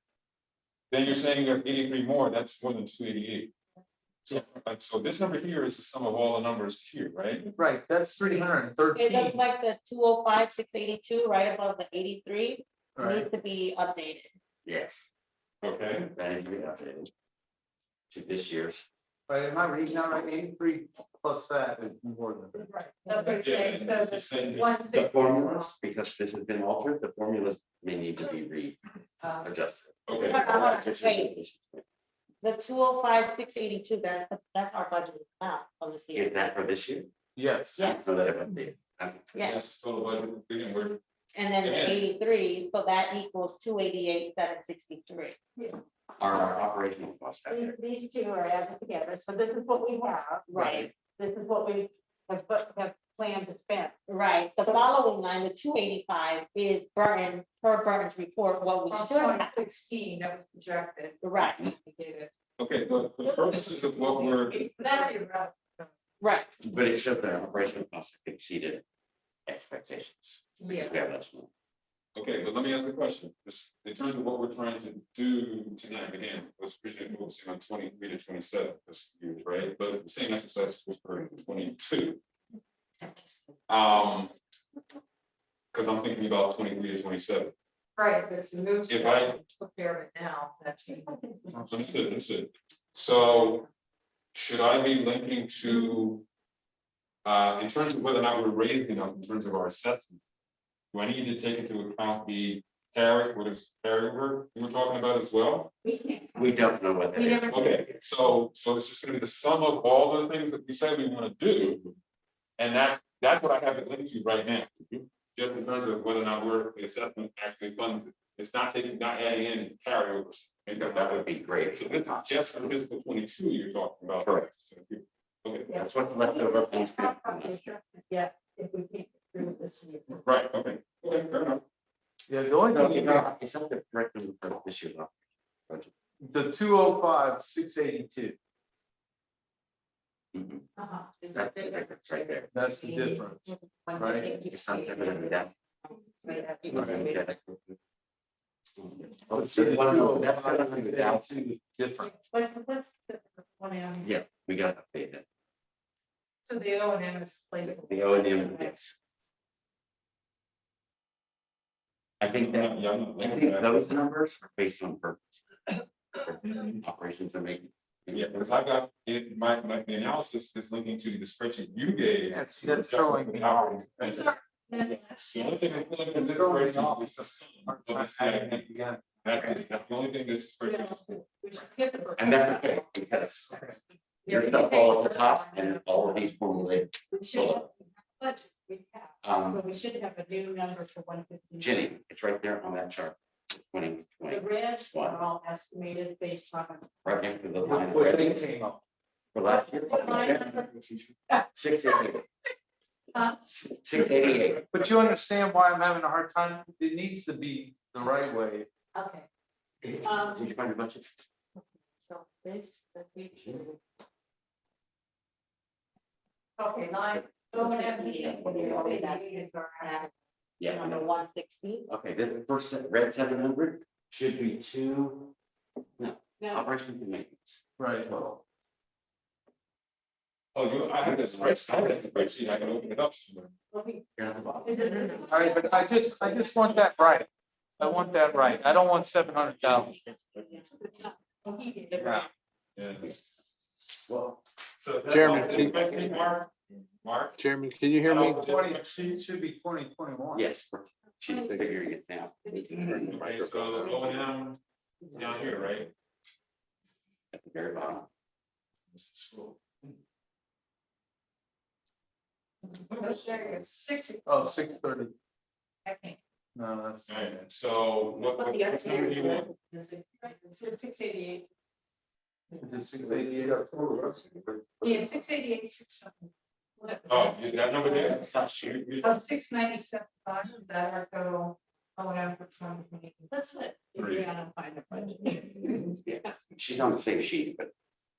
Then you're saying you have 83 more, that's more than 288. So this number here is the sum of all the numbers here, right? Right, that's 313. It looks like the 205,682, right above the 83, Right. needs to be updated. Yes, Okay, that is to be updated. To this year's. Right, am I reading that right? 83 plus that is more than. Right. That's what it's saying. So you're the saying The 160. formulas, because this has been altered, the formulas may need to be readjusted. okay, Wait. The 205,682, that's our budget amount from the Is CIP. that for this year? Yes. Yes. So that it updated. Yes. yes, total budget, and we're and then the Yeah. 83, so that equals 288,763. Our operational cost. These two are added together, so this is what we have. Right. This is what we have planned to spend. Right, the following line, the 285 is Burton, per Burton's report, what we From should have. 2016, that was projected. Right, We gave it. Okay, but for the purposes of what we're, That's irrelevant. right. But it shows that our operational costs exceeded expectations. Yeah. Because we have less money. okay, but let me ask the question, just in terms of what we're trying to do tonight, again, was originally focusing on 23 to 27 this year, right? But the same exercise was for 22. Because I'm thinking about 23 to 27. Right, but it's moved. If I- Prepare it now, that's. Understood. So should I be linking to, in terms of whether or not we're raising them in terms of our assessment? Do I need to take into account the carryover you were talking about as well? We don't know what that We is. never. Okay, so it's just gonna be the sum of all the things that we say we wanna do. And that's what I have it linked to right now. Just in terms of whether or not the assessment actually funds it. It's not adding in carryovers. That would be great. So this is just for fiscal 22 you're talking about. Correct. Okay, That's what's left over. from last year. Yeah, if we can't do this year. right, okay, fair enough. Yeah, the only No, thing, it's not the correct number for this year's budget. the 205, 682, Mhm. Is That's that the difference right there. that's the difference. Right. It's not seven that. Oh, See, the that's 700,000. 205, is different. What's the one in? Yeah, we got to pay that. So the O and M is placed. The O and M, yes. I think those numbers are based on purpose. Operations are making. Yeah, because I got, my the analysis is linking to the spreadsheet you gave. That's throwing me off. The only thing I'm pulling from this spreadsheet is the sum of the CIP. That's the only thing this spreadsheet. And that's okay, because your stuff all at the top and all of these formulated. We should have budget, we have, but Um, we should have a new number for 150. Jenny, it's right there on that chart. 20, The reds are all estimated based on. right next to the line. What they came up. For last year. What line number? 688. Huh? 688. But you understand why I'm having a hard time? It needs to be the right way. Okay. Did you find your budget? So this, the future. Okay, line. So whenever you say, what do you say that is Yeah. on the 160? Okay, this first red 700 should be two, no, No, operations and maintenance. Right. Total. Oh, I have this spreadsheet, I can open it up somewhere. You're at the bottom. All right, but I just want that right. I want that right. I don't want 700,000. Yeah. Well, So that's Chairman, all. can- Mark? Chairman, can you hear me? 20, should be 2021. yes, she's figuring it now. Okay, so O and M down here, right? At the very bottom. Oh, 630. I think. No, that's. All right, so what number do you want? 688. Is it 688? Yeah, 688, 6something. Oh, you got that number there? It's not sure. Oh, 697, is that our total? O and M for 2020? That's it. Three. Yeah, I'll find a budget. She's on the same sheet, but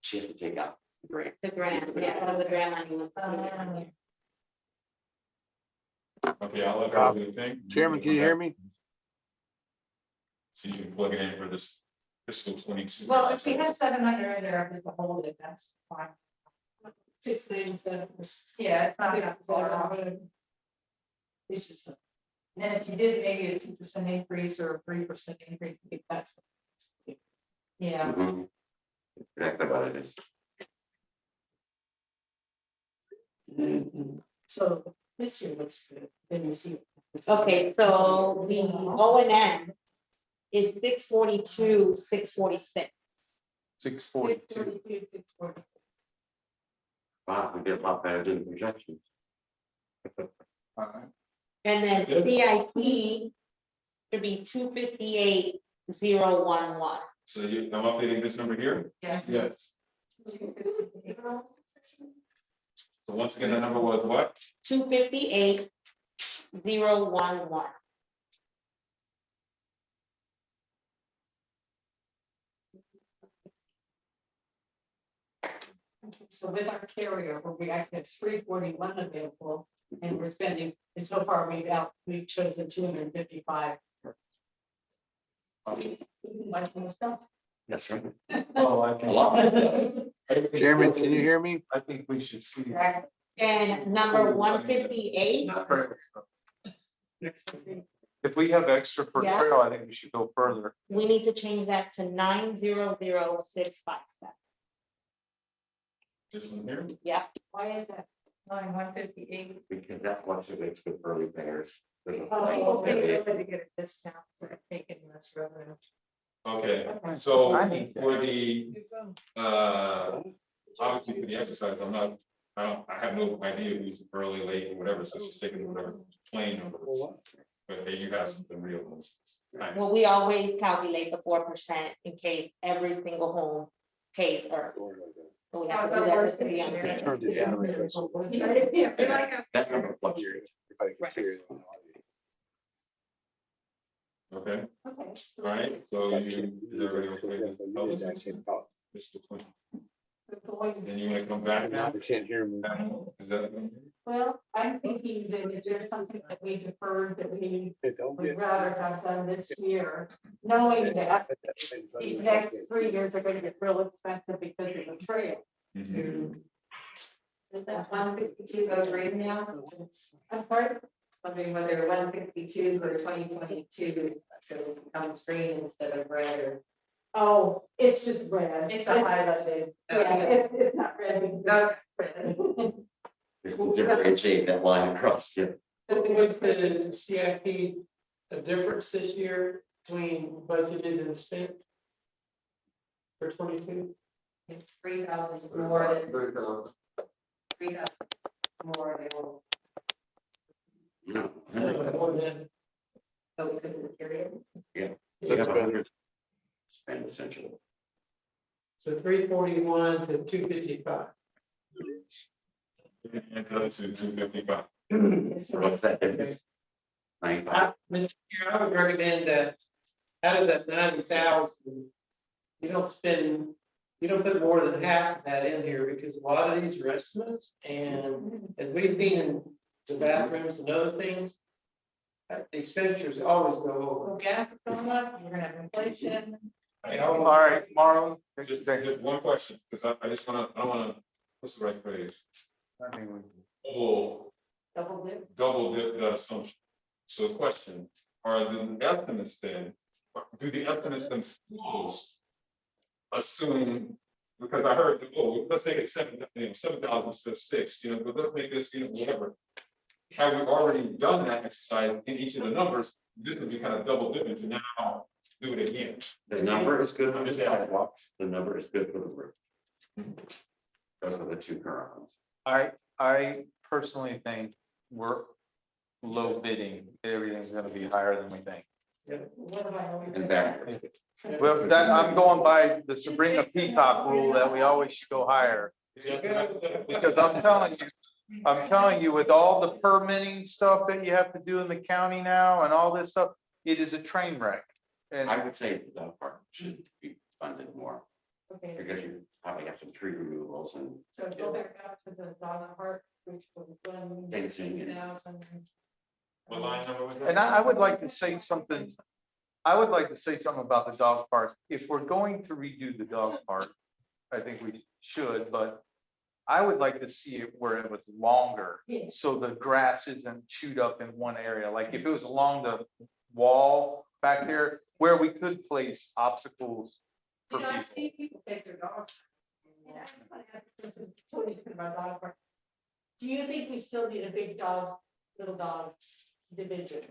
she has to take out the grant. the grant, yeah, the grant money was. Okay, I'll let her do the thing. Chairman, can you hear me? So you can plug it in for this fiscal 22. Well, if we have 700 in there, just to hold it, that's fine. 697. Yeah, it's not that far off. This is. And if you did maybe a 2% increase or a 3% increase, I think that's. Yeah, Mhm. Exactly what it is. So this year looks good, then you see. Okay, so the O and M is 642, 646. 642. 646. Wow, we did a lot better than projections. All right. And then Good. CIP should be 258,011. So I'm updating this number here. Yes. Yes. So once again, the number was what? 258,011. So with our carryover, we actually have 341 available, and we're spending, and so far we've chosen 255. Like more stuff. Yes, sir. Oh, I A think. lot. Chairman, can you hear me? I think we should see. And number 158, If we have extra for Yeah. trail, I think we should go further. we need to change that to 900657. This one here. Yeah, Why is that? Line 158. Because that fluctuates with early payers. There's a Oh, slight okay. variation. To get a discount, so they're taking less revenue. Okay, Okay. so I need for the, obviously for the exercise, I have no idea who's early, late, or whatever, so it's just taking whatever plain numbers. But hey, you have something real. Right. well, we always calculate the 4% in case every single home pays early. So we have to do that just to be on. I turned it down. That number fluctuates. Okay, Okay. all right, so is everybody okay with Mr. Quinn? Then you wanna come back now? I can't hear me. Is that? Well, I'm thinking that if there's something that we deferred that we would rather have done this year, knowing that these next 3 years are gonna get real expensive because of the trail. Mhm. Is that 162 goes right now? I'm sorry, Wondering whether 162 for 2022 should become green instead of red or. oh, it's just red. It's a highlighted. Yeah, it's not red because it's red. Just to differentiate that line across, yeah. Was the CIP a difference this year between budgeted and spent? For 22? It's 3,000 more than 3,000 more available. No. More than, So because of the period. You That's have better. 100 spend essentially. so 341 to 255. And go to 255. So what's that difference? 95. Mr. Chair, I would recommend that out of that 90,000, you don't put more than half of that in here because a lot of these are estimates. And as we've seen in the bathrooms and other things, the expenditures always go over. Well, gas is going up, you're gonna have inflation. All right, Marlon. Just one question, because I just wanna, I don't wanna, what's the right phrase? I think we- Double dip that assumption. So the question, are the estimates then, do the estimates themselves assume, because I heard, oh, let's make it 7,000 instead of 6, but let's make this, whatever. Have we already done that exercise in each of the numbers? This would be kind of double dipping to now do it again. The number is good for the sidewalks, the number is good for the roof. Those are the two current ones. I personally think we're low bidding. Everything's gonna be higher than we think. And that, Well, I'm going by the Sabrina Peacock rule that we always should go higher. Because I'm telling you, with all the permitting stuff that you have to do in the county now and all this stuff, it is a train wreck. And I would say the dog park should be funded more Okay, because you probably have some tree removals and so go back up to the dog park, which was one fencing and 2,000. What line number was that? And I would like to say something. I would like to say something about the dog park. If we're going to redo the dog park, I think we should, but I would like to see it where it was longer. Yeah. So the grass isn't chewed up in one area. Like if it was along the wall back there where we could place obstacles for You know, I people. see people take their dogs. Do you think we still need a big dog, little dog division?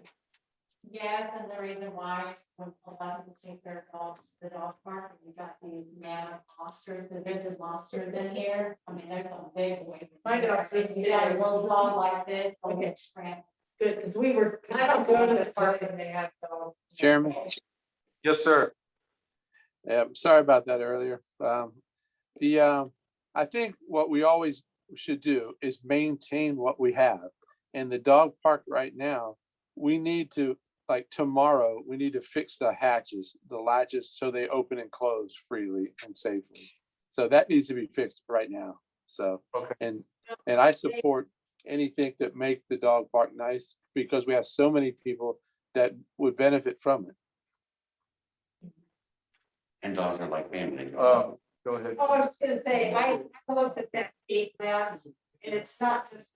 Yes, and the reason why is when a lot of people take their dogs to the dog park, and you got these mammoth monsters, because there's just monsters in here. I mean, there's some big ones. My dog's just You got a big. little dog like this, they'll get cramped. good, because we were. I don't go to the party and they have dogs. Chairman, Yes, sir. yeah, I'm sorry about that earlier. I think what we always should do is maintain what we have. And the dog park right now, we need to, like tomorrow, we need to fix the hatches, the latches, so they open and close freely and safely. So that needs to be fixed right now. So, Okay. and I support anything that make the dog park nice, because we have so many people that would benefit from it. And dogs are like family. Go ahead. Oh, I was gonna say, I looked at that gate plan, and it's not just.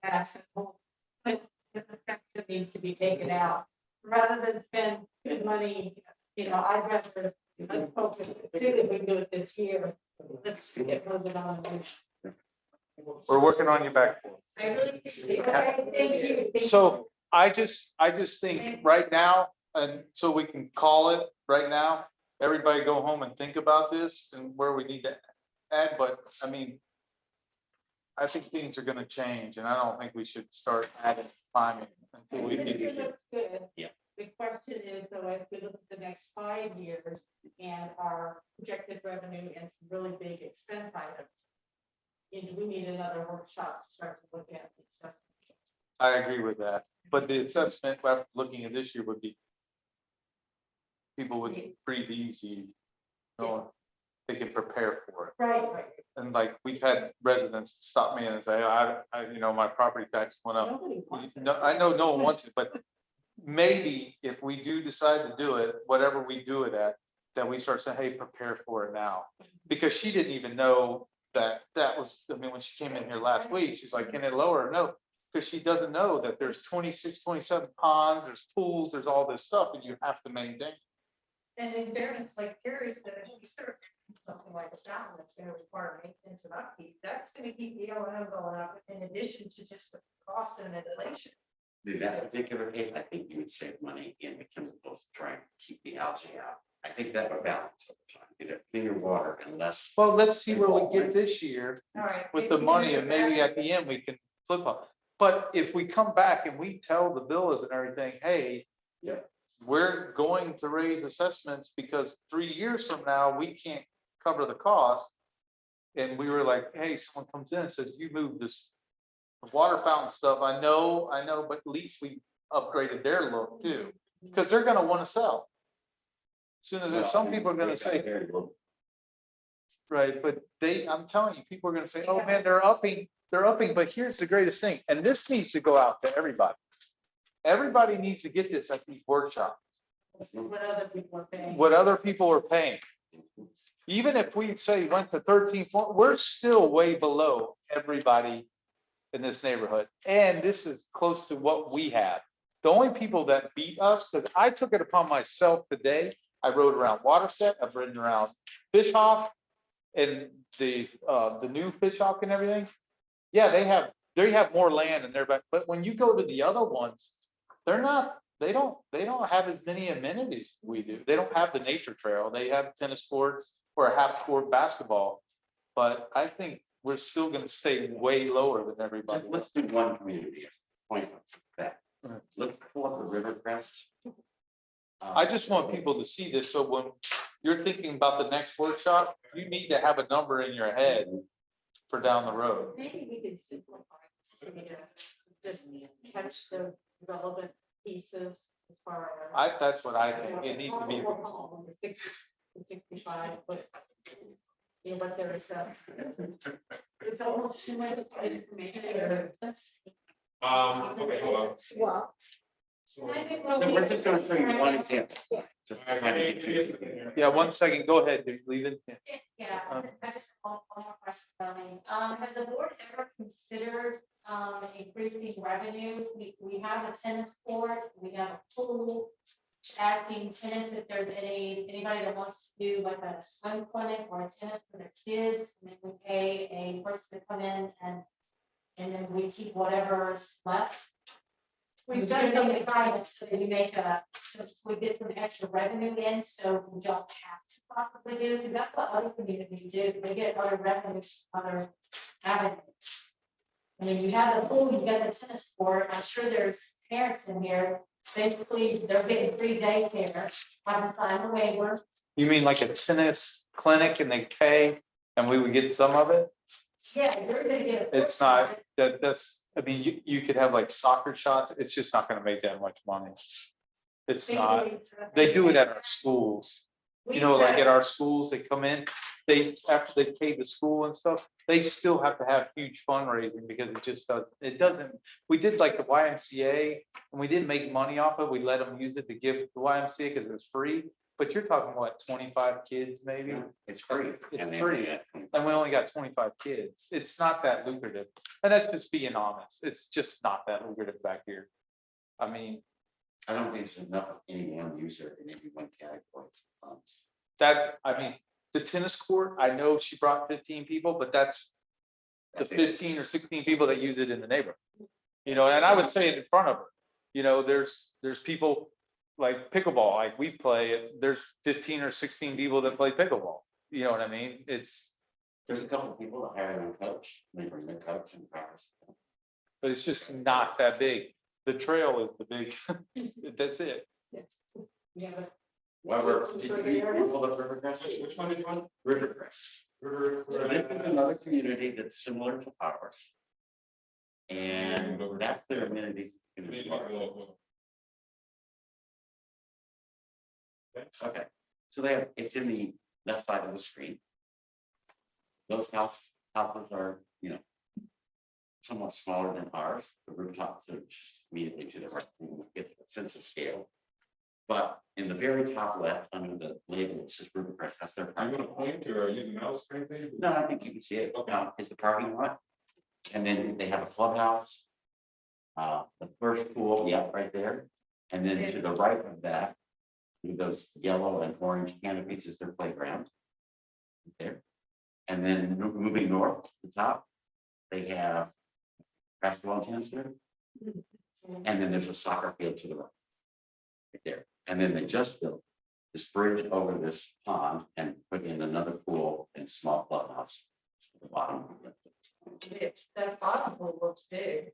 Accidental, but the effect needs to be taken out, rather than spend good money, I'd rather. Let's focus, if we do it this year, let's get moving on. We're working on your back. I really appreciate it. Okay, thank you. So I just think right now, and so we can call it right now, everybody go home and think about this and where we need to add, but I mean, I think things are gonna change, and I don't think we should start adding timing until we This year get. looks good. Yeah. The question is, though, as we look at the next 5 years and our projected revenue and some really big expense items. And we need another workshop to start to look at the assessment. I agree with that, but the assessment, after looking at this year would be. People would breathe easy, they can prepare for it. Right. And like, we've had residents stop me and say, my property tax went up. Nobody wants it. No, I know no one wants it, but maybe if we do decide to do it, whatever we do it at, that we start saying, hey, prepare for it now. Because she didn't even know that was, when she came in here last week, she's like, can it lower? No, because she doesn't know that there's 26, 27 ponds, there's pools, there's all this stuff, and you have to maintain. And in fairness, like Carrie said, if we start something like a fountain that's gonna require maintenance and upkeep, that's gonna keep the O and M going up in addition to just the cost and inflation. In that particular case, I think you would save money in the chemicals, to try and keep the algae out. I think that would balance over time, get a cleaner water and less. Well, let's see where we get this year All right. with the money, and maybe at the end we can flip up. But if we come back and we tell the bills and everything, hey. Yeah. We're going to raise assessments because 3 years from now, we can't cover the cost. And we were like, hey, someone comes in and says, you moved this water fountain stuff. I know, but at least we upgraded their look too, because they're gonna want to sell. Soon as there's some people are gonna say, right, but I'm telling you, people are gonna say, oh man, they're upping, but here's the greatest thing, and this needs to go out to everybody. Everybody needs to get this at these workshops. What other people are paying. What other people are paying. Even if we say went to 13, we're still way below everybody in this neighborhood. And this is close to what we have. The only people that beat us, because I took it upon myself today. I rode around Waterset, I've ridden around Fish Hawk and the new Fish Hawk and everything. Yeah, they have more land in there, but when you go to the other ones, they don't have as many amenities we do. They don't have the nature trail. They have tennis courts or a half court basketball. But I think we're still gonna stay way lower than everybody. Let's do one community as a point of that. Let's pull up the river crest. I just want people to see this, so when you're thinking about the next workshop, you need to have a number in your head for down the road. Maybe we could simplify this, just catch the relevant pieces as far as. That's what I think. It needs to be. The 65, but. What there is. It's almost too much information. Okay, hold on. Well. So we're just gonna show you one example. Just to kind of get you to- Yeah, 1 second. Go ahead, dude. Leave it. Yeah, I just have one more question for me. Has the board ever considered increasing revenues? We have a tennis court, we have a pool. Asking tenants if there's anybody that wants to do like a swim clinic or a tennis for their kids, and then we pay a person to come in and then we keep whatever's left. We've done something private, so that we make so we get some extra revenue in, so we don't have to possibly do, because that's what other communities do, they get other revenues, from other avenues. I mean, you have the pool, you got the tennis court, I'm sure there's parents in here, basically, they're getting free daycare, haven't signed a waiver. You mean like a tennis clinic and they pay and we would get some of it? Yeah, you're gonna get. a It's not, that's, I mean, you could have like soccer shots, it's just not gonna make that much money. It's not, they do it at our schools. You know, like at our schools, they come in, they, after they pay the school and stuff, they still have to have huge fundraising because it doesn't, we did like the YMCA and we didn't make money off it. We let them use it to give the YMCA because it was free. But you're talking what, 25 kids maybe? It's free. It's and they free. get- And we only got 25 kids. It's not that lucrative. And that's just being honest. It's just not that lucrative back here. I mean, I don't think there's enough of any one user in any one category. that, I mean, the tennis court, I know she brought 15 people, but that's the That's it. 15 or 16 people that use it in the neighborhood. You know, and I would say it in front of her. You know, there's people like pickleball, like we play, there's 15 or 16 people that play pickleball. You know what I mean? There's a couple of people that hire their own coach, they bring their coach and practice. But it's just not that big. The trail is the big, that's it. Yeah, but However, did you pull up Rivercrest? Which one did you want? Rivercrest. River- So this is another community that's similar to ours. And that's their amenities. Okay, so it's in the left side of the screen. Those houses are, somewhat smaller than ours. The rooftops are just immediately to the right, you get a sense of scale. But in the very top left, under the label, it says Rivercrest, that's their. I'm gonna point or use a mouse or anything? No, I think you can see it. It's the parking lot. And then they have a clubhouse. The first pool, yeah, right there. And then to the right of that, with those yellow and orange canopies is their playground. There. And then moving north to the top, they have basketball and tennis there. And then there's a soccer field to the right. Right there. And then they just built this bridge over this pond and put in another pool and small clubhouse at the bottom. That bottom pool looks big.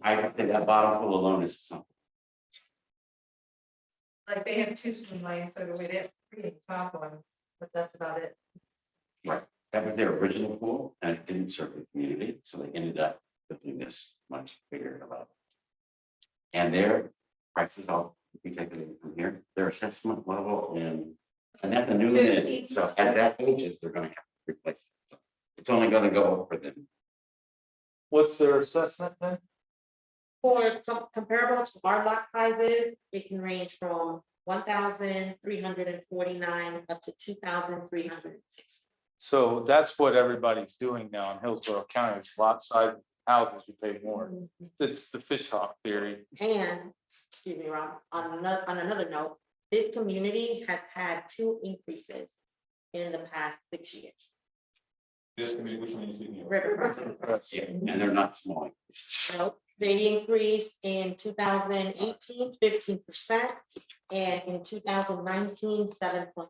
I would say that bottom pool alone is something. Like they have two swim lanes, so we didn't really top one, but that's about it. Right. That was their original pool and it didn't serve the community, so they ended up building this much bigger level. And their prices, if you take it from here, their assessment level and that's a new amenity. So at that ages, they're gonna have to replace it. So it's only gonna go up for them. What's their assessment then? For comparable to our lot sizes, it can range from 1,349 up to 2,306. So that's what everybody's doing now in Hillsborough County. It's lot size houses, you pay more. It's the fish hawk theory. And, excuse me, Ron, on another note, this community has had 2 increases in the past 6 years. This can be, which one you thinking of? Rivercrest. Yeah, and they're not small. Nope, they increased in 2018, 15%, and in 2019, 7.5%.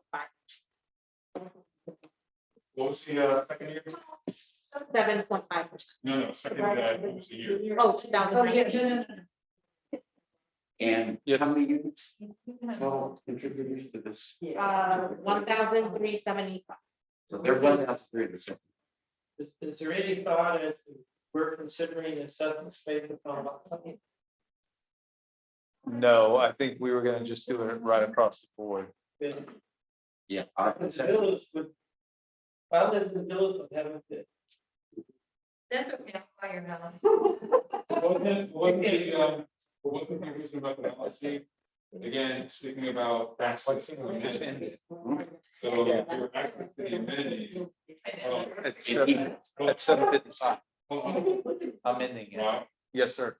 What was the second year? 7.5%. No, second, what was the year? Oh, Oh, 2019. And Yeah. how many units total contributors to this? 1,375. So they're 1,300. Is there any thought as to we're considering assessment space upon lot size? No, I think we were gonna just do it right across the board. Yeah. The villas would, if I lived in the villas, I'd have a fit. That's okay, I'll buy your house. Wasn't the original methodology? Again, speaking about accessing amenities. So your access to the amenities. It's 7:55. I'm ending it. Right. Yes, sir.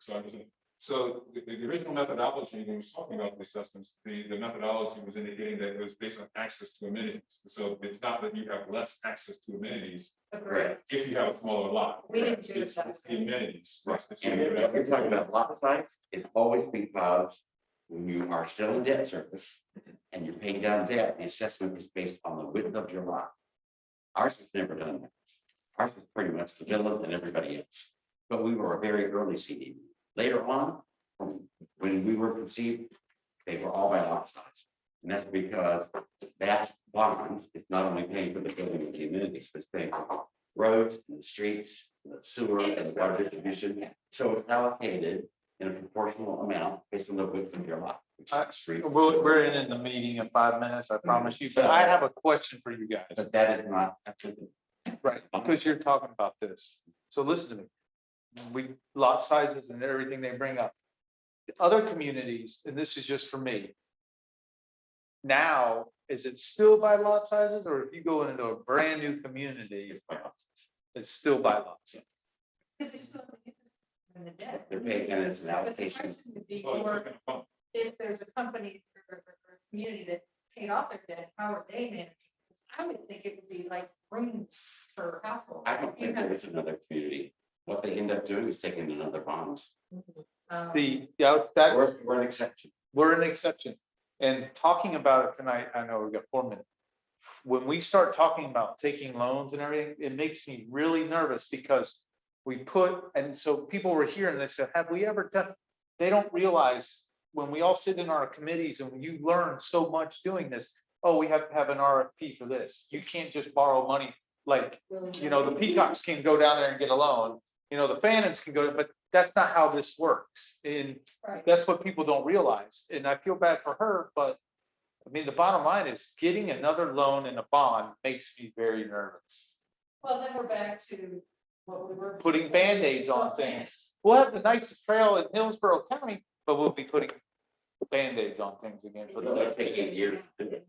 So the original methodology, when we was talking about the assessments, the methodology was indicating that it was based on access to amenities. So it's not that you have less access to amenities Correct. if you have a smaller lot. We didn't do It's that. it's the amenities. Right. It's And if you're talking about lot size, it's always because when you are still in debt service and you're paying down debt, the assessment is based on the width of your lot. Ours has never done that. Ours was pretty much the villas and everybody else. But we were a very early CD. Later on, when we were conceived, they were all by lot size. And that's because that bond is not only paying for the building and communities, but it's paying for roads and the streets, the sewer and the water distribution. So it's allocated in a proportional amount based on the width of your lot. which is the street. We're in the meeting in 5 minutes, I promise you, but I have a question for you guys. But that is not applicable. Right, because you're talking about this. So listen to me. We, lot sizes and everything they bring up. Other communities, and this is just for me. Now, is it still by lot sizes, or if you go into a brand new community, it's still by lot size? Because they still have the interest in the debt. They're paying, and it's an But the allocation. question would be, or if there's a company or community that paid off their debt, how are they managing? I would think it would be like rooms per household. I don't think there is another community. What they end up doing is taking another bond. The, yeah, that, We're an exception. we're an exception. And talking about it tonight, I know we've got 4 minutes. When we start talking about taking loans and everything, it makes me really nervous because we put, and so people were here and they said, have we ever done? They don't realize when we all sit in our committees and you learn so much doing this, oh, we have to have an RFP for this. You can't just borrow money. Like, you know, the Peacocks can go down there and get a loan, you know, the Fannons can go, but that's not how this works. And Right. that's what people don't realize. And I feel bad for her, but I mean, the bottom line is getting another loan and a bond makes me very nervous. Well, then we're back to what we were. Putting Band-Aids on things. We'll have the nicest trail in Hillsborough County, but we'll be putting Band-Aids on things again for It'll the take 8 years to do it.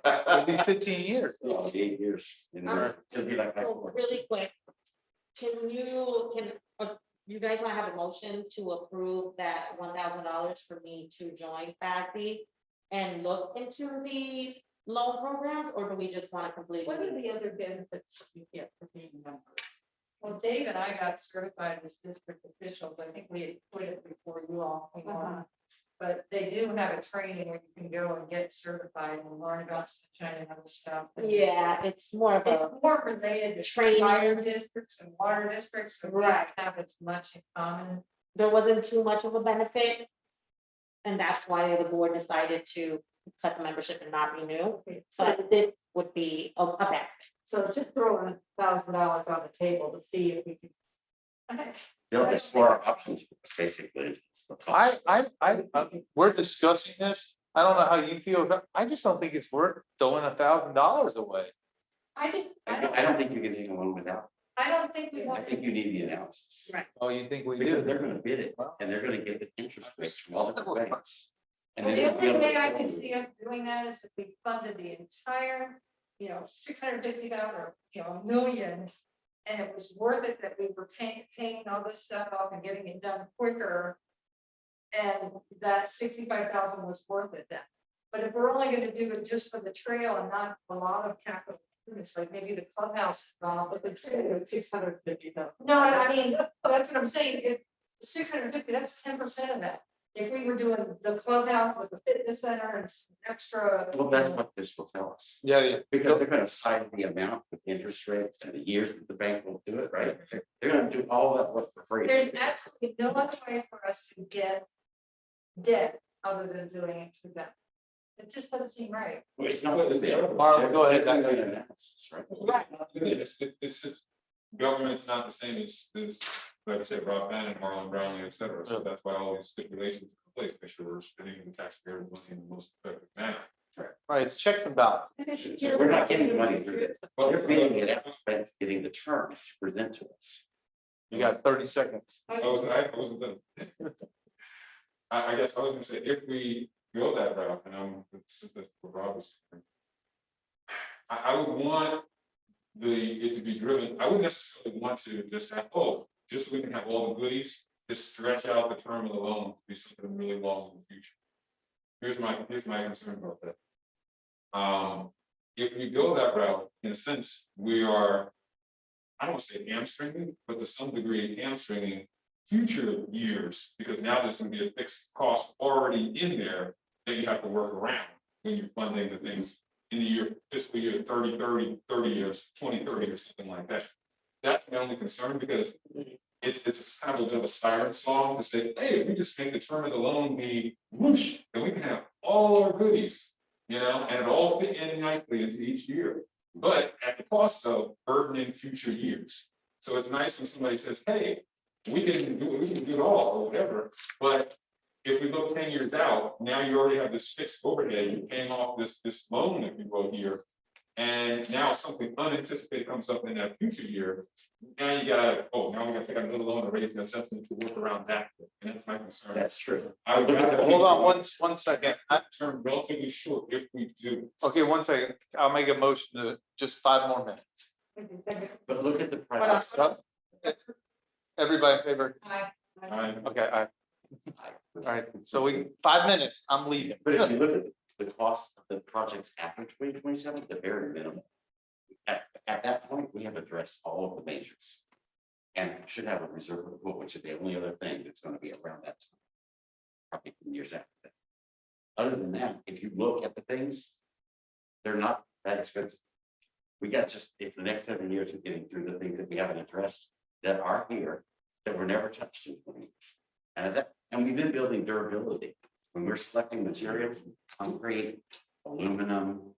it'll be 15 years. Oh, 8 years. And then it'll be like that. So really quick, can you guys want to have a motion to approve that $1,000 for me to join FASB and look into the loan programs, or do we just want to completely? What are the other benefits you get for being a member? Well, Dave and I got certified as district officials. I think we had quit it before you all came on. But they do have a training where you can go and get certified and learn about sunshine and other stuff. Yeah, it's more of It's a more related to training. fire districts and water districts, so we don't Right. have as much in common. there wasn't too much of a benefit. And that's why the board decided to cut the membership and not renew. But this would be a benefit. So just throwing $1,000 on the table to see if we can. They'll explore our options, basically. We're discussing this. I don't know how you feel about, I just don't think it's worth throwing $1,000 away. I I don't think you can take a loan without. don't think we I want. think you need the analysis. Right. Oh, you think we Because do? they're gonna bid it and they're gonna get the interest rates from all the banks. And Well, then the they'll be only able to way I tell can you. see us doing that is if we funded the entire, 650,000 or, $1 million. And it was worth it that we were paying all this stuff off and getting it done quicker. And that 65,000 was worth it then. But if we're only gonna do it just for the trail and not a lot of capital, it's like maybe the clubhouse, but the trail is 650,000. No, I mean, that's what I'm saying, if 650, that's 10% of that. If we were doing the clubhouse with the fitness center and some extra. Well, that's what this will tell us. Yeah. Because they're gonna size the amount with interest rates and the years that the bank will do it, right? They're gonna do all that work for free. There's absolutely no other way for us to get debt other than doing it through them. It just doesn't seem right. Well, it's not what they are. Marlon, go ahead. They're doing analysis, right? It's just, government's not the same as, like I said, Rob Bannon, Marlon Brownlee, et cetera. So that's why all these stipulations are in place, make sure we're spending the taxpayer money in the most effective manner. Right, it's checks and balances. So we're not getting money through this. Well, they're bidding it out, but it's getting the terms to present to us. You got 30 seconds. I wasn't done. I guess I was gonna say, if we go that route, and that's what Rob was saying, I would want it to be driven, I wouldn't necessarily want to just have, just so we can have all the goodies, just stretch out the term of the loan to be something really long in the future. Here's my concern about that. If we go that route, in a sense, we are, I don't want to say hamstringing, but to some degree hamstringing future years, because now there's going to be a fixed cost already in there that you have to work around when you're funding the things in the year, fiscal year 30 years, 2030 or something like that. That's my only concern, because it's kind of a bit of a siren song to say, hey, we just make the term of the loan be whoosh, and we can have all our goodies, you know, and it all fit in nicely into each year. But at the cost of burdening future years. So it's nice when somebody says, hey, we can do it all, or whatever, but if we look 10 years out, now you already have this fixed overhead, you're paying off this loan, if you will, here. And now something unanticipated comes up in that future year. Now you gotta, now we gotta take out another loan and raise the assessment to work around that. And that's my concern. That's true. I would rather. Hold on one second. Term relatively short if we do. Okay, 1 second. I'll make a motion to just 5 more minutes. But look at the projects. Everybody in favor? Alright. Okay, all right, so 5 minutes, I'm leaving. But if you look at the cost of the projects after 2027, the very minimum. At that point, we have addressed all of the majors. And should have a reserve of the pool, which is the only other thing that's gonna be around that time. Probably years after that. Other than that, if you look at the things, they're not that expensive. We got it's the next 7 years of getting through the things that we haven't addressed that are here, that were never touched in 20 years. And we've been building durability. When we're selecting materials, concrete, aluminum,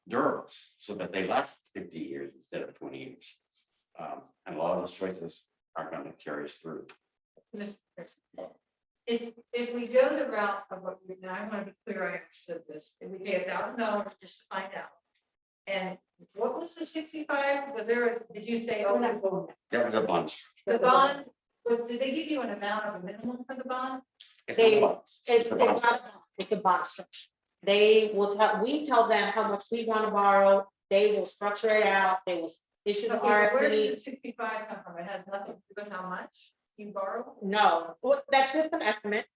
durables, so that they last 50 years instead of 20 years. And a lot of those choices are going to carry us through. If we go the route of what we, now I want to be clear, I understood this, if we pay $1,000 just to find out. And what was the 65? Was there, did you say, We're not going there. That was a bunch. the bond, did they give you an amount of a minimum for the bond? It's They- a bunch. It's a not a bunch. bond, it's a bond structure. They will we tell them how much we want to borrow, they will structure it out, they will issue the Okay, where did RFP. the 65 come from? It has nothing to do with how much you borrow? No, well, that's just an estimate.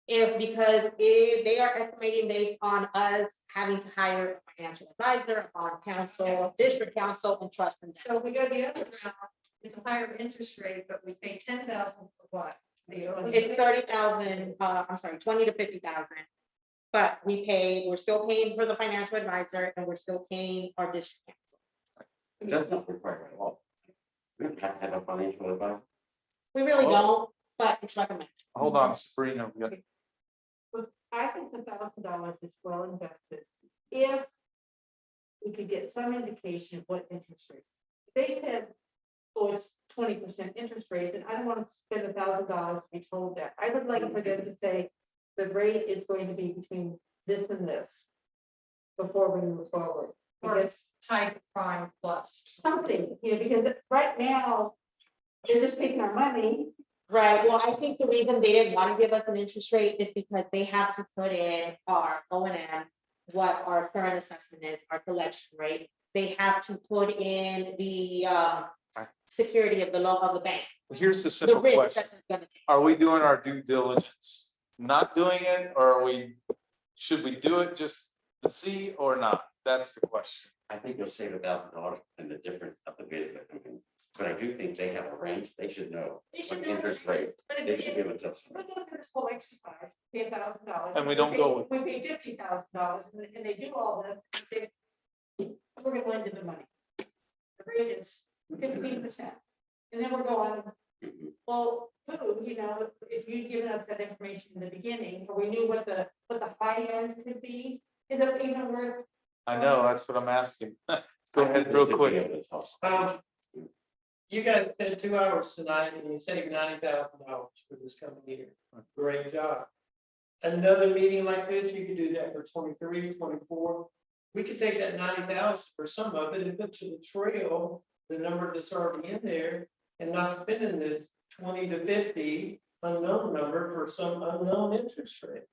Because they are estimating based on us having to hire a financial advisor, a bond counsel, district counsel, and trust and So we go the other route, it's a higher interest rate, but we pay 10,000 for what? it's 30,000, I'm sorry, 20 to 50,000. But we're still paying for the financial advisor and we're still paying our district counsel. It does not require at all. We don't have to have a financial advisor. We really Oh. don't, but it's recommended. Hold on, Sabrina. we got- I think the $1,000 is well invested. If we could get some indication of what interest rate. If they said, oh, it's 20% interest rate, then I don't want to spend $1,000 to be told that. I would like for them to say, the rate is going to be between this and this before we move forward. Or it's tied to prime plus. Something, because right now, they're just taking our money. Right, well, I think the reason they didn't want to give us an interest rate is because they have to put in our O&M, what our current assessment is, our collection rate. They have to put in the security of the law of the bank. Here's the The simple risk question. that they're gonna take. Are we doing our due diligence? Not doing it, or should we do it just to see or not? That's the question. I think you'll save $1,000 in the difference of the bids that come in. But I do think they have a range. They should know They should what know. interest rate. But if They they should be able to tell us. we go through this whole exercise, pay $1,000. And we don't go with- We pay $50,000 and they do all this. We're gonna lend them the money. The rate is 15%. And then we're going, Mhm. well, if you'd given us that information in the beginning, or we knew what the high end could be, is it even worth? I know, that's what I'm asking. Go I think ahead they real should be quick. able to tell us. You guys spent 2 hours tonight and you saved $90,000 for this coming year. Great job. Another meeting like this, you could do that for 23, 24. We could take that 90,000 for some of it and put to the trail, the number that's already in there, and not spending this 20 to 50 unknown number for some unknown interest rate.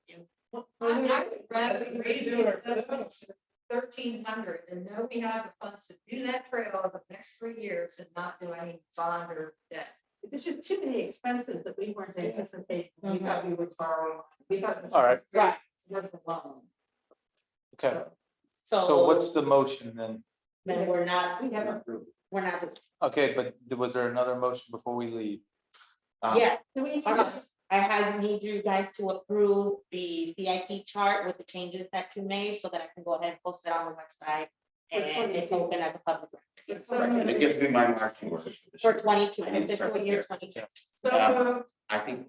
I would rather That's what we raise do the ourselves. assessment to 1,300 and know we have the funds to do that trail over the next 3 years and not do any bond or debt. There's just too many expenses that we weren't anticipating. We thought we would borrow. We thought. All right. Right. Worth a loan. Okay, so what's the motion then? Then we're not, We haven't. we're not, doing- Okay, but was there another motion before we leave? yeah. Do we? I need you guys to approve the CIP chart with the changes that you made so that I can go ahead and post it on the website. And it's open as a public record. And it gives me my marching orders. this For year. 22, I need to start fiscal year there. 22. I think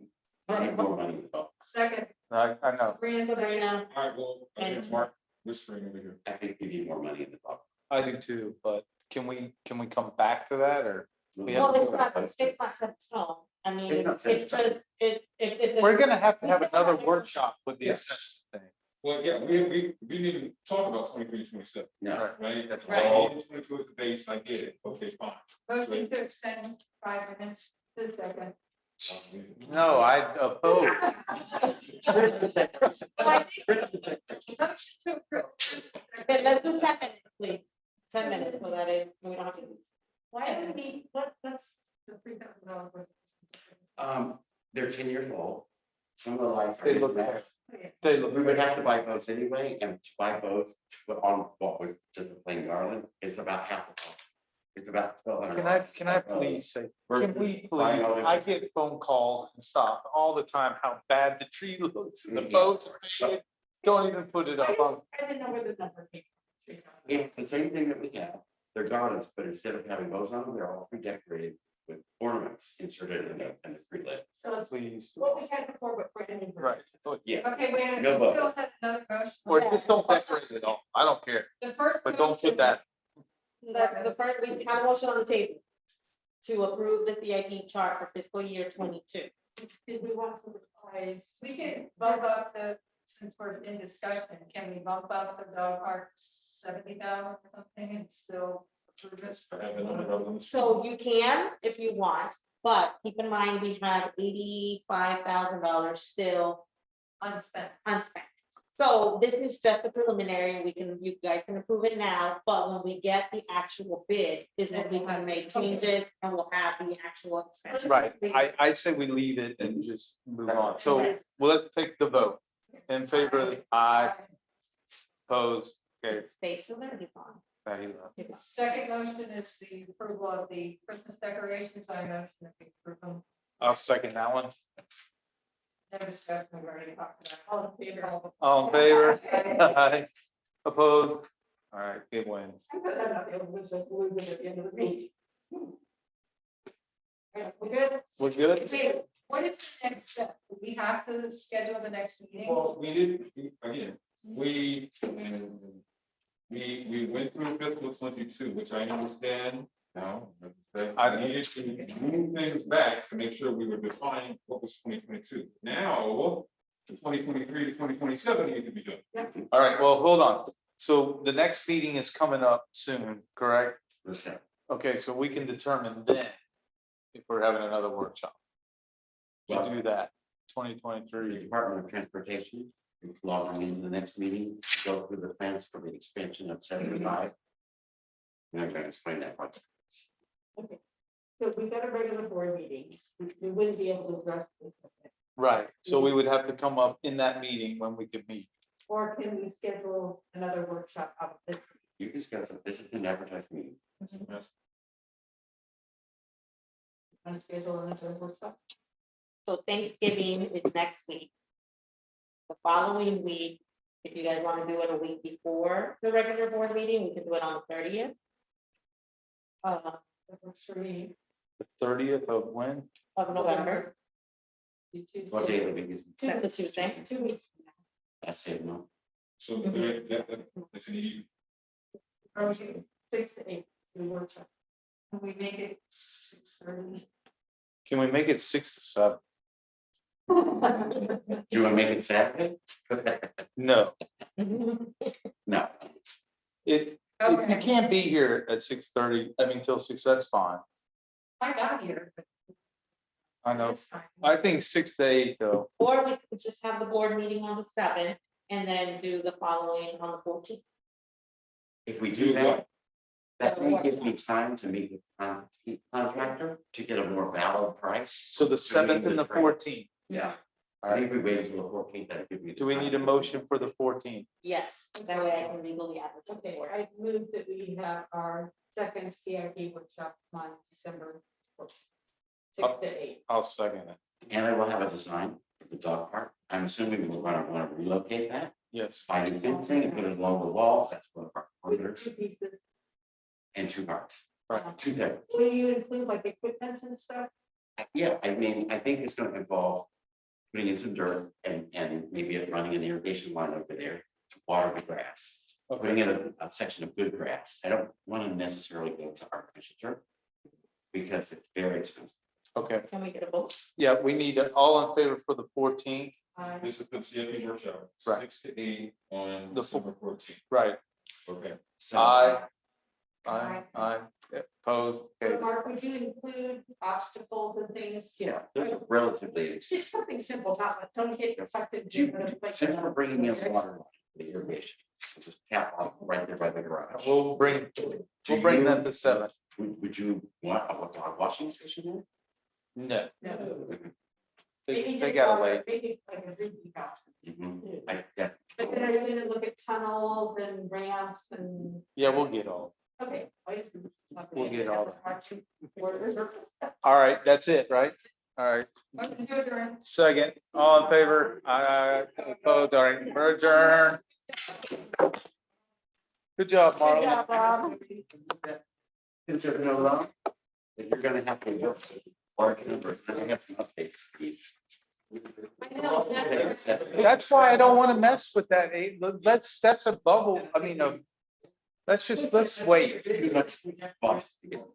we need more money in the book. Second. I know. Sabrina, All right, well, I think Mark whispering over here. I think we need more money in the book. I do too, but can we come back to that or? We well, have- it's not set in stone. I mean, It's not set in it's just, if. We're gonna have to have another workshop with the assessment thing. Well, yeah, we didn't even talk about 23, 27, No, right? That's Right. all. 22 is the base, I get it, okay, fine. Motion to extend 5 minutes to second. No, I oppose. Motion to approve. Okay, let's do 10 minutes, please. 10 minutes, so that we don't have to. Why do we need, what's the $3,000? they're 10 years old. Some of the lights are. They look mismatched. They look. We would have to buy both anyway, and to buy both to put on what was just a plain garland is about half the cost. It's about $1,200. Can I please say, Versus can we please, buying all the- I get phone calls and stuff all the time, how bad the tree looks, and the Yeah. boats are faded. Don't even put it up. I didn't know where the number came from. It's the same thing that we have. They're garlands, but instead of having bows on them, they're all pre-decorated with ornaments inserted in the pre-lit. So it's Please. what we had before, but brand new. Right. Yes. Okay, wait a minute, No we vote. still have another motion. Or just don't decorate it all. I don't care, The first. but don't put motion- that. The first, we have a motion on the table to approve the CIP chart for fiscal year 22. Did we want to revise? We can bump up the, since we're in discussion, can we bump up the dog park 70,000 or something and still approve this? I have the number of them. So you can if you want, but keep in mind, we have $85,000 still Unspent. unspent. So this is just a preliminary, you guys can approve it now, but when we get the actual bid, is when we can make changes and we'll have the actual expense. Right, I say we leave it and just move on. So, well, let's take the vote. In favor of the aye, opposed, okay. Stay still there, he's on. Patty, Second motion is the approval of the Christmas decorations. I motion that we approve them. I'll second that one. No discussion, we've already talked about. All in favor? All in favor? Aye. Opposed? All right, it wins. I put that up there, it was just losing at the end of the meeting. We're good? We're good? Wait, what is the next step? Do we have to schedule the next meeting? Well, again, we went through fiscal 22, which I understand now. That I needed to move things back to make sure we were defining what was 2022. Now, the 2023 to 2027 needs to be done. All right, well, hold on. So the next meeting is coming up soon, correct? Listen, Okay, so we can determine then if we're having another workshop. To do that, the 2023. Department of Transportation is logging into the next meeting to go through the plans for the expansion of 75. And I'm going to explain that part. So we've got a regular board meeting, we wouldn't be able to address this. Right, so we would have to come up in that meeting when we could meet. Or can we schedule another workshop out of this? You can schedule, this is an advertised meeting. And schedule another workshop? So Thanksgiving is next week. The following week, if you guys want to do it a week before the regular board meeting, we can do it on the 30th. That works for me. The 30th of when? Of November, What day of the week is it? that's a Tuesday. 2 weeks. I said no. So that's an easy. From now. 6 to 8, the workshop. Can we make it 6:30? Can we make it 6 to 7? Do you want to make it Saturday? No, No. it, you can't be here at 6:30, I mean, till 6, that's fine. I got here. but I know, it's fine. I think 6 to 8 though. Or we could just have the board meeting on the 7th and then do the following on the 14th. If we do that, that may give me time to meet with the contractor to get a more valid price. So the 7th and the 14th. Yeah. All I right, think we wait until the 14th, that'd give me. the do we time need a to- motion for the 14th? Yes, that way I can legally advertise Okay, for it. I move that we have our second CIP workshop on December 6 to 8. I'll second it, And I will have a design for the dog park. I'm assuming we're going to want to relocate that, yes. buy new fencing and put it along the walls. That's one of our With orders. 2 pieces. and 2 guards. Right. 2 there. Will you include like equipment and stuff? Yeah, I mean, I think it's gonna involve putting in some dirt and maybe running an irrigation line over there to water the grass. Putting in a section of good grass. I don't want to necessarily go to artificial turf because it's very expensive. Okay, Can we get a vote? yeah, we need all in favor for the 14th, This is the CFP workshop, Right. 6 to 8 on The December 14th. right? Okay. So Aye. Aye. Opposed, okay, But Mark, would you include obstacles and things? yeah, those are relatively, Just something simple, not, don't get sucked into. except for bringing in water line for the irrigation. Just tap off right there by the garage. we'll bring that to 7. Would you want a dog washing station No, there? they gotta wait. Maybe like a drinking fountain. But then are you gonna look at tunnels and ramps and, Yeah, we'll get all. okay. We'll get all All right, that's it, right? All right, second, all in favor, opposed, all right, we're adjourned. Good job, Marlon. Since there's no law, then you're gonna have to work. Or I have some updates, please. That's why I don't want to mess with that. That's a bubble. I mean, let's wait. Too much cost to get